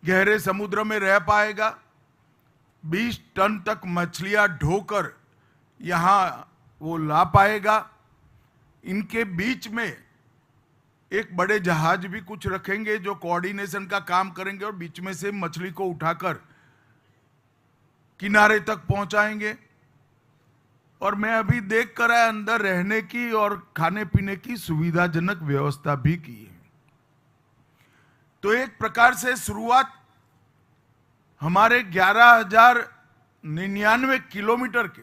गहरे समुद्र में रह पाएगा, 20 टन तक मछलियां ढोकर यहां वो ला पाएगा. इनके बीच में एक बड़े जहाज भी कुछ रखेंगे जो कोऑर्डिनेशन का काम करेंगे और बीच में से मछली को उठाकर किनारे तक पहुंचाएंगे. और मैं अभी देख कर आया, अंदर रहने की और खाने पीने की सुविधाजनक व्यवस्था भी की है. तो एक प्रकार से शुरुआत हमारे 11,099 किलोमीटर के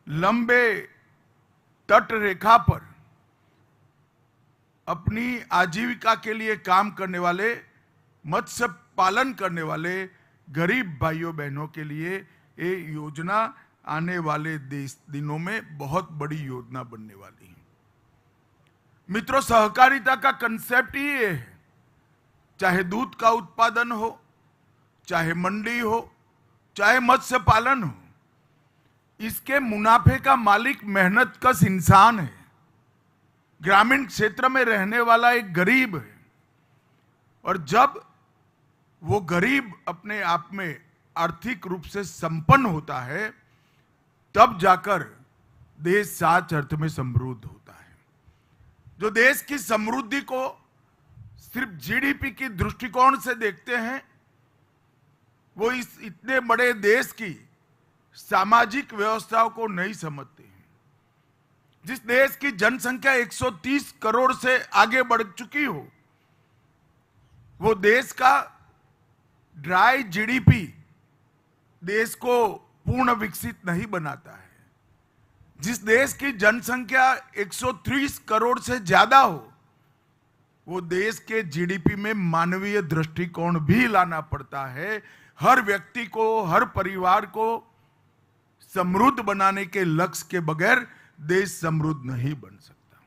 लंबे तट रेखा पर अपनी आजीविका के लिए काम करने वाले, मत्स्य पालन करने वाले गरीब भाइयों बहनों के लिए ये योजना आने वाले दिनों में बहुत बड़ी योजना बनने वाली है। मित्रों, सहकारिता का कंसेप्ट ही ये है, चाहे दूध का उत्पादन हो, चाहे मंडी हो, चाहे मत्स्य पालन हो, इसके मुनाफे का मालिक मेहनतकश इंसान है, ग्रामीण क्षेत्र में रहने वाला एक गरीब है। और जब वो गरीब अपने आप में आर्थिक रूप से संपन्न होता है, तब जाकर देश सच अर्थ में समृद्ध होता है। जो देश की समृद्धि को सिर्फ जीडीपी की दृष्टिकोण से देखते हैं, वो इस इतने बड़े देश की सामाजिक व्यवस्थाओं को नहीं समझते हैं। जिस देश की जनसंख्या 130 करोड़ से आगे बढ़ चुकी हो, वो देश का ड्राई जीडीपी देश को पूर्ण विकसित नहीं बनाता है। जिस देश की जनसंख्या 130 करोड़ से ज्यादा हो, वो देश के जीडीपी में मानवीय दृष्टिकोण भी लाना पड़ता है। हर व्यक्ति को, हर परिवार को समृद्ध बनाने के लक्ष्य के बगैर देश समृद्ध नहीं बन सकता।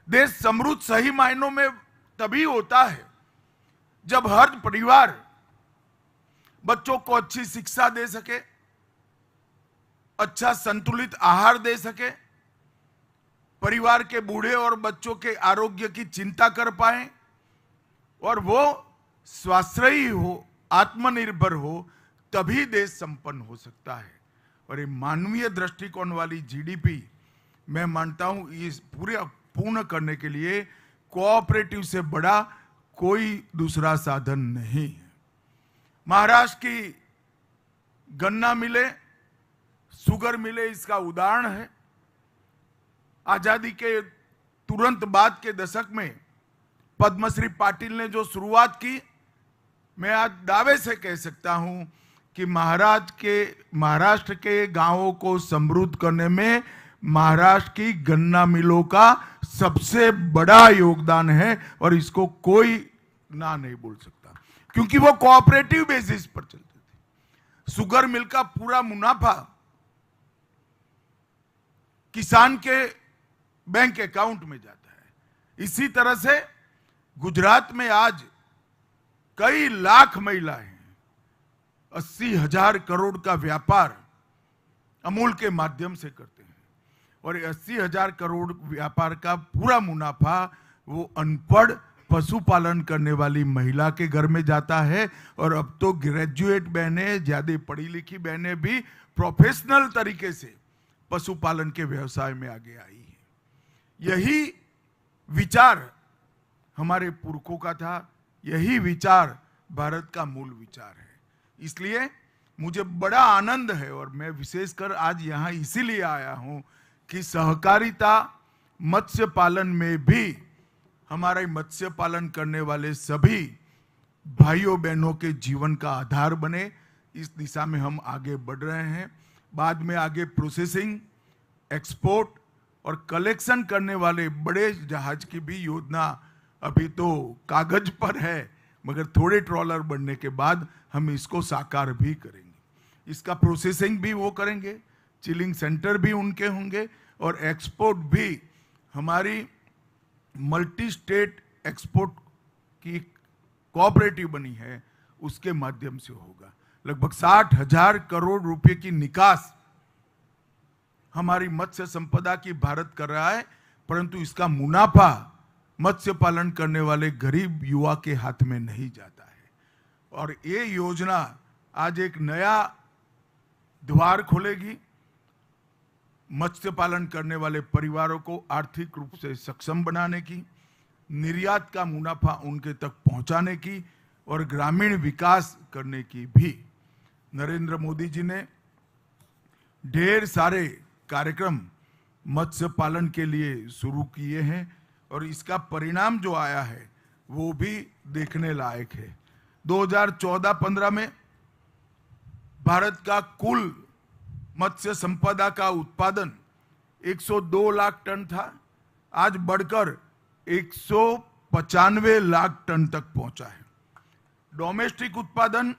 देश समृद्ध सही मायनों में तभी होता है जब हर परिवार बच्चों को अच्छी शिक्षा दे सके, अच्छा संतुलित आहार दे सके, परिवार के बूढ़े और बच्चों के आरोग्य की चिंता कर पाए, और वो स्वाश्रयी हो, आत्मनिर्भर हो, तभी देश संपन्न हो सकता है। और ये मानवीय दृष्टिकोण वाली जीडीपी, मैं मानता हूं, इस पूरे पूर्ण करने के लिए कोऑपरेटिव से बड़ा कोई दूसरा साधन नहीं है। महाराष्ट्र की गन्ना मिले, शुगर मिले इसका उदाहरण है। आजादी के तुरंत बाद के दशक में पद्मश्री पाटिल ने जो शुरुआत की, मैं आज दावे से कह सकता हूं कि महाराष्ट्र के गांवों को समृद्ध करने में महाराष्ट्र की गन्ना मिलों का सबसे बड़ा योगदान है, और इसको कोई ना नहीं बोल सकता, क्योंकि वो कोऑपरेटिव बेसिस पर चलते थे। शुगर मिल का पूरा मुनाफा किसान के बैंक अकाउंट में जाता है। इसी तरह से गुजरात में आज कई लाख महिलाएं 80,000 करोड़ का व्यापार अमूल के माध्यम से करते हैं, और 80,000 करोड़ व्यापार का पूरा मुनाफा वो अनपढ़ पशुपालन करने वाली महिला के घर में जाता है। और अब तो ग्रेजुएट बहनें, ज्यादा पढ़ी लिखी बहनें भी प्रोफेशनल तरीके से पशुपालन के व्यवसाय में आगे आई है। यही विचार हमारे पुरखों का था, यही विचार भारत का मूल विचार है। इसलिए मुझे बड़ा आनंद है, और मैं विशेषकर आज यहां इसीलिए आया हूं कि सहकारिता मत्स्य पालन में भी हमारे मत्स्य पालन करने वाले सभी भाइयों बहनों के जीवन का आधार बने। इस दिशा में हम आगे बढ़ रहे हैं। बाद में आगे प्रोसेसिंग, एक्सपोर्ट और कलेक्शन करने वाले बड़े जहाज की भी योजना अभी तो कागज पर है, मगर थोड़े ट्रॉलर बनने के बाद हम इसको साकार भी करेंगे। इसका प्रोसेसिंग भी वो करेंगे, चिलिंग सेंटर भी उनके होंगे, और एक्सपोर्ट भी हमारी मल्टी स्टेट एक्सपोर्ट की कोऑपरेटिव बनी है, उसके माध्यम से होगा। लगभग 60,000 करोड़ रुपए की निकास हमारी मत्स्य संपदा की भारत कर रहा है, परंतु इसका मुनाफा मत्स्य पालन करने वाले गरीब युवा के हाथ में नहीं जाता है। और ये योजना आज एक नया द्वार खोलेगी, मत्स्य पालन करने वाले परिवारों को आर्थिक रूप से सक्षम बनाने की, निर्यात का मुनाफा उनके तक पहुंचाने की, और ग्रामीण विकास करने की भी। नरेंद्र मोदी जी ने ढेर सारे कार्यक्रम मत्स्य पालन के लिए शुरू किए हैं, और इसका परिणाम जो आया है वो भी देखने लायक है। 2014-15 में भारत का कुल मत्स्य संपदा का उत्पादन 102 लाख टन था, आज बढ़कर 195 लाख टन तक पहुंचा है। डोमेस्टिक उत्पादन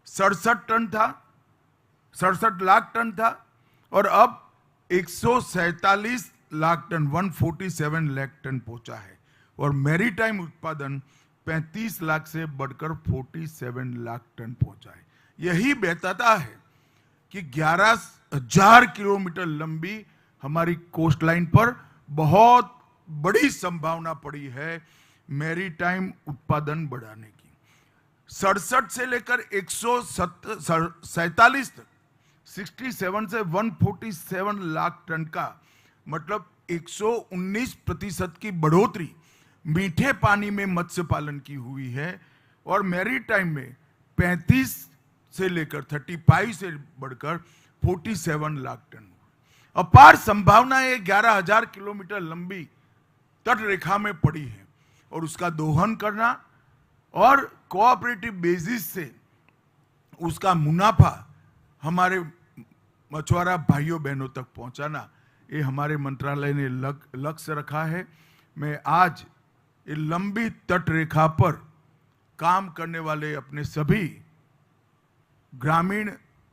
67 लाख टन था और अब 147 लाख टन 147 लाख टन पहुंचा है। और मैरीटाइम उत्पादन 35 लाख से बढ़कर 47 लाख टन पहुंचा है। यही बताता है कि 11,000 किलोमीटर लंबी हमारी कोस्ट लाइन पर बहुत बड़ी संभावना पड़ी है मैरीटाइम उत्पादन बढ़ाने की। 67 से लेकर 147 तक 67 से 147 लाख टन का मतलब 119% की बढ़ोतरी मीठे पानी में मत्स्य पालन की हुई है और मैरीटाइम में 35 से लेकर 35 से बढ़कर 47 लाख टन। अपार संभावनाएं 11,000 किलोमीटर लंबी तट रेखा में पड़ी है और उसका दोहन करना और कोऑपरेटिव बेसिस से उसका मुनाफा हमारे मछुआरा भाइयों बहनों तक पहुंचाना, ये हमारे मंत्रालय ने लक्ष्य रखा है। मैं आज ये लंबी तट रेखा पर काम करने वाले अपने सभी ग्रामीण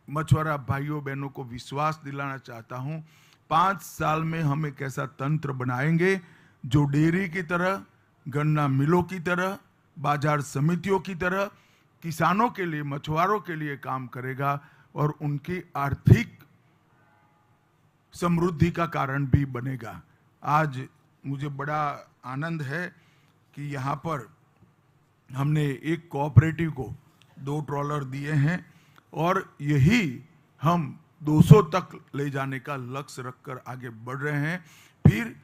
मछुआरा भाइयों बहनों को विश्वास दिलाना चाहता हूं। 5 साल में हम एक ऐसा तंत्र बनाएंगे जो डेयरी की तरह, गन्ना मिलों की तरह, बाजार समितियों की तरह किसानों के लिए, मछुआरों के लिए काम करेगा और उनकी आर्थिक समृद्धि का कारण भी बनेगा। आज मुझे बड़ा आनंद है कि यहाँ पर हमने एक कोऑपरेटिव को 2 ट्रॉलर दिए हैं और यही हम 200 तक ले जाने का लक्ष्य रखकर आगे बढ़ रहे हैं। फिर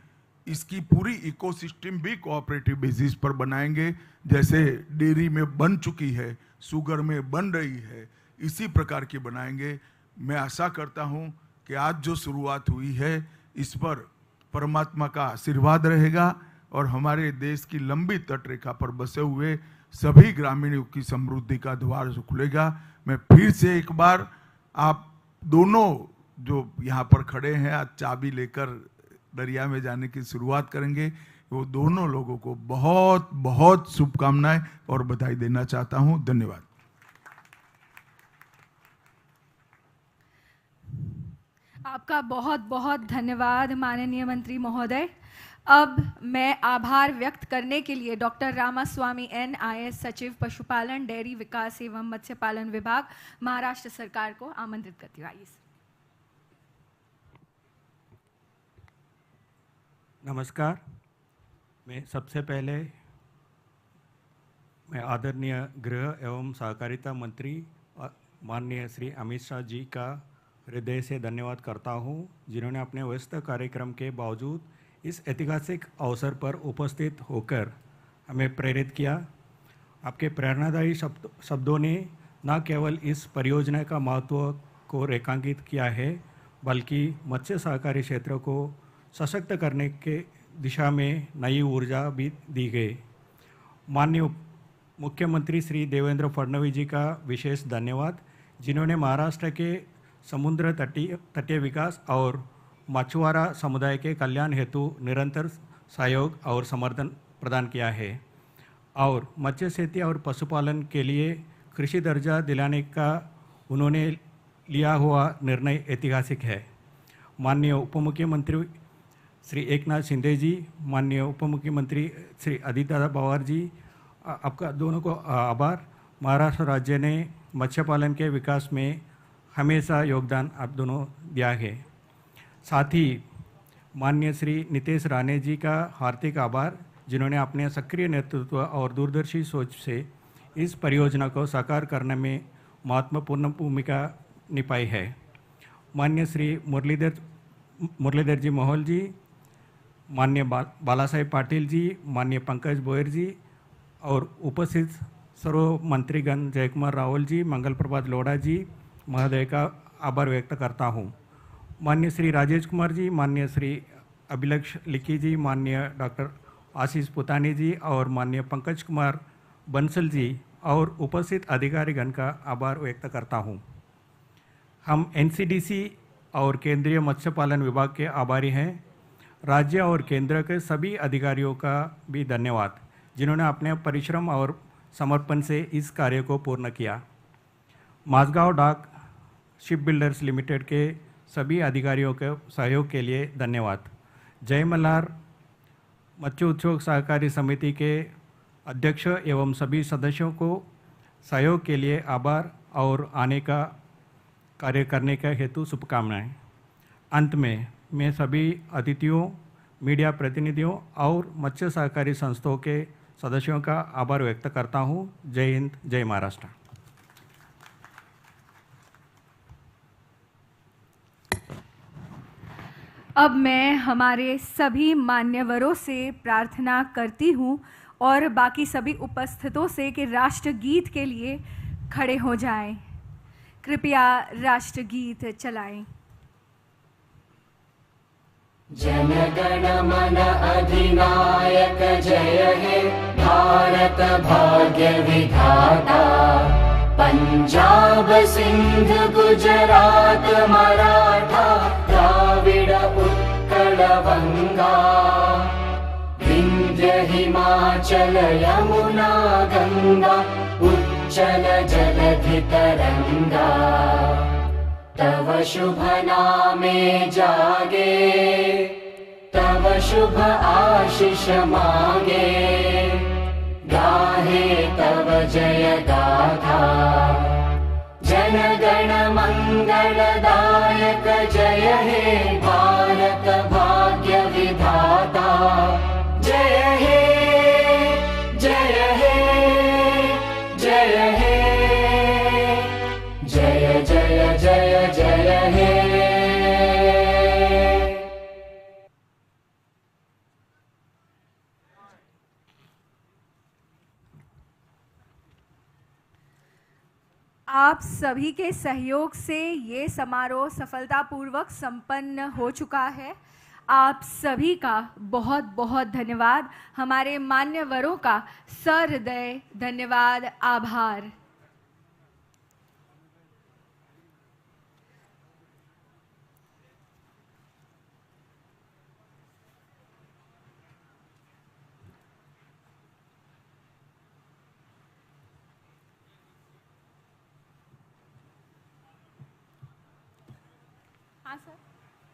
इसकी पूरी इकोसिस्टम भी कोऑपरेटिव बेसिस पर बनाएंगे, जैसे डेयरी में बन चुकी है, शुगर में बन रही है, इसी प्रकार की बनाएंगे। मैं आशा करता हूं कि आज जो शुरुआत हुई है इस पर परमात्मा का आशीर्वाद रहेगा और हमारे देश की लंबी तट रेखा पर बसे हुए सभी ग्रामीणों की समृद्धि का द्वार खुलेगा। मैं फिर से एक बार आप दोनों जो यहाँ पर खड़े हैं, आज चाबी लेकर दरिया में जाने की शुरुआत करेंगे, वो दोनों लोगों को बहुत बहुत शुभकामनाएं और बधाई देना चाहता हूं। धन्यवाद। आपका बहुत बहुत धन्यवाद माननीय मंत्री महोदय। अब मैं आभार व्यक्त करने के लिए डॉक्टर रामास्वामी एन, IAS सचिव पशुपालन, डेयरी विकास एवं मत्स्य पालन विभाग, महाराष्ट्र सरकार को आमंत्रित करती हूँ। आइए। नमस्कार। मैं सबसे पहले आदरणीय गृह एवं सहकारिता मंत्री माननीय श्री अमित शाह जी का हृदय से धन्यवाद करता हूं, जिन्होंने अपने व्यस्त कार्यक्रम के बावजूद इस ऐतिहासिक अवसर पर उपस्थित होकर हमें प्रेरित किया। आपके प्रेरणादायी शब्दों ने न केवल इस परियोजना का महत्व को रेखांकित किया है, बल्कि मत्स्य सहकारी क्षेत्र को सशक्त करने के दिशा में नई ऊर्जा भी दी गई। माननीय मुख्यमंत्री श्री देवेंद्र फडणवीस जी का विशेष धन्यवाद, जिन्होंने महाराष्ट्र के समुद्र तटीय विकास और मछुआरा समुदाय के कल्याण हेतु निरंतर सहयोग और समर्थन प्रदान किया है और मत्स्य खेती और पशुपालन के लिए कृषि दर्जा दिलाने का उन्होंने लिया हुआ निर्णय ऐतिहासिक है। माननीय उपमुख्यमंत्री श्री एकनाथ शिंदे जी, माननीय उपमुख्यमंत्री श्री आदित्य पवार जी, आपका दोनों को आभार। महाराष्ट्र राज्य ने मत्स्य पालन के विकास में हमेशा योगदान आप दोनों दिया है। साथ ही माननीय श्री नितेश राणे जी का हार्दिक आभार, जिन्होंने अपने सक्रिय नेतृत्व और दूरदर्शी सोच से इस परियोजना को साकार करने में महत्वपूर्ण भूमिका निभाई है। माननीय श्री मुरलीधर जी मोहोल जी, माननीय बाला साहेब पाटिल जी, माननीय पंकज बोयर जी और उपस्थित सर्व मंत्रीगण जयकुमार रावल जी, मंगल प्रभात लोढ़ा जी महोदय का आभार व्यक्त करता हूँ। माननीय श्री राजेश कुमार जी, माननीय श्री अभिलक्ष लिखी जी, माननीय डॉक्टर आशीष पुतानी जी और माननीय पंकज कुमार बंसल जी और उपस्थित अधिकारीगण का आभार व्यक्त करता हूं। हम एनसीडीसी और केंद्रीय मत्स्य पालन विभाग के आभारी हैं। राज्य और केंद्र के सभी अधिकारियों का भी धन्यवाद, जिन्होंने अपने परिश्रम और समर्पण से इस कार्य को पूर्ण किया। माझगांव डाक शिप बिल्डर्स लिमिटेड के सभी अधिकारियों के सहयोग के लिए धन्यवाद। जय मल्हार मत्स्य उद्योग सहकारी समिति के अध्यक्ष एवं सभी सदस्यों को सहयोग के लिए आभार और आने का कार्य करने का हेतु शुभकामनाएं। अंत में मैं सभी अतिथियों, मीडिया प्रतिनिधियों और मत्स्य सहकारी संस्थाओं के सदस्यों का आभार व्यक्त करता हूं। जय हिंद, जय महाराष्ट्र। अब मैं हमारे सभी मान्यवरों से प्रार्थना करती हूँ और बाकी सभी उपस्थितों से कि राष्ट्रगीत के लिए खड़े हो जाएं। कृपया राष्ट्रगीत चलाएं। जनगण मन अधिनायक जय हे भारत भाग्य विधाता। पंजाब सिंध गुजरात मराठा द्राविड़ उत्कल बंगा। विंध्य हिमाचल यमुना गंगा उच्चल जलधि तरंगा। तव शुभ नामे जागे, तव शुभ आशीष मागे। गाहे तव जय गाथा। जन गण मंगलदायक जय हे भारत भाग्य विधाता। जय हे, जय हे, जय हे, जय जय जय जय हे। आप सभी के सहयोग से ये समारोह सफलतापूर्वक संपन्न हो चुका है। आप सभी का बहुत बहुत धन्यवाद। हमारे मान्यवरों का सहृदय धन्यवाद, आभार। हाँ सर।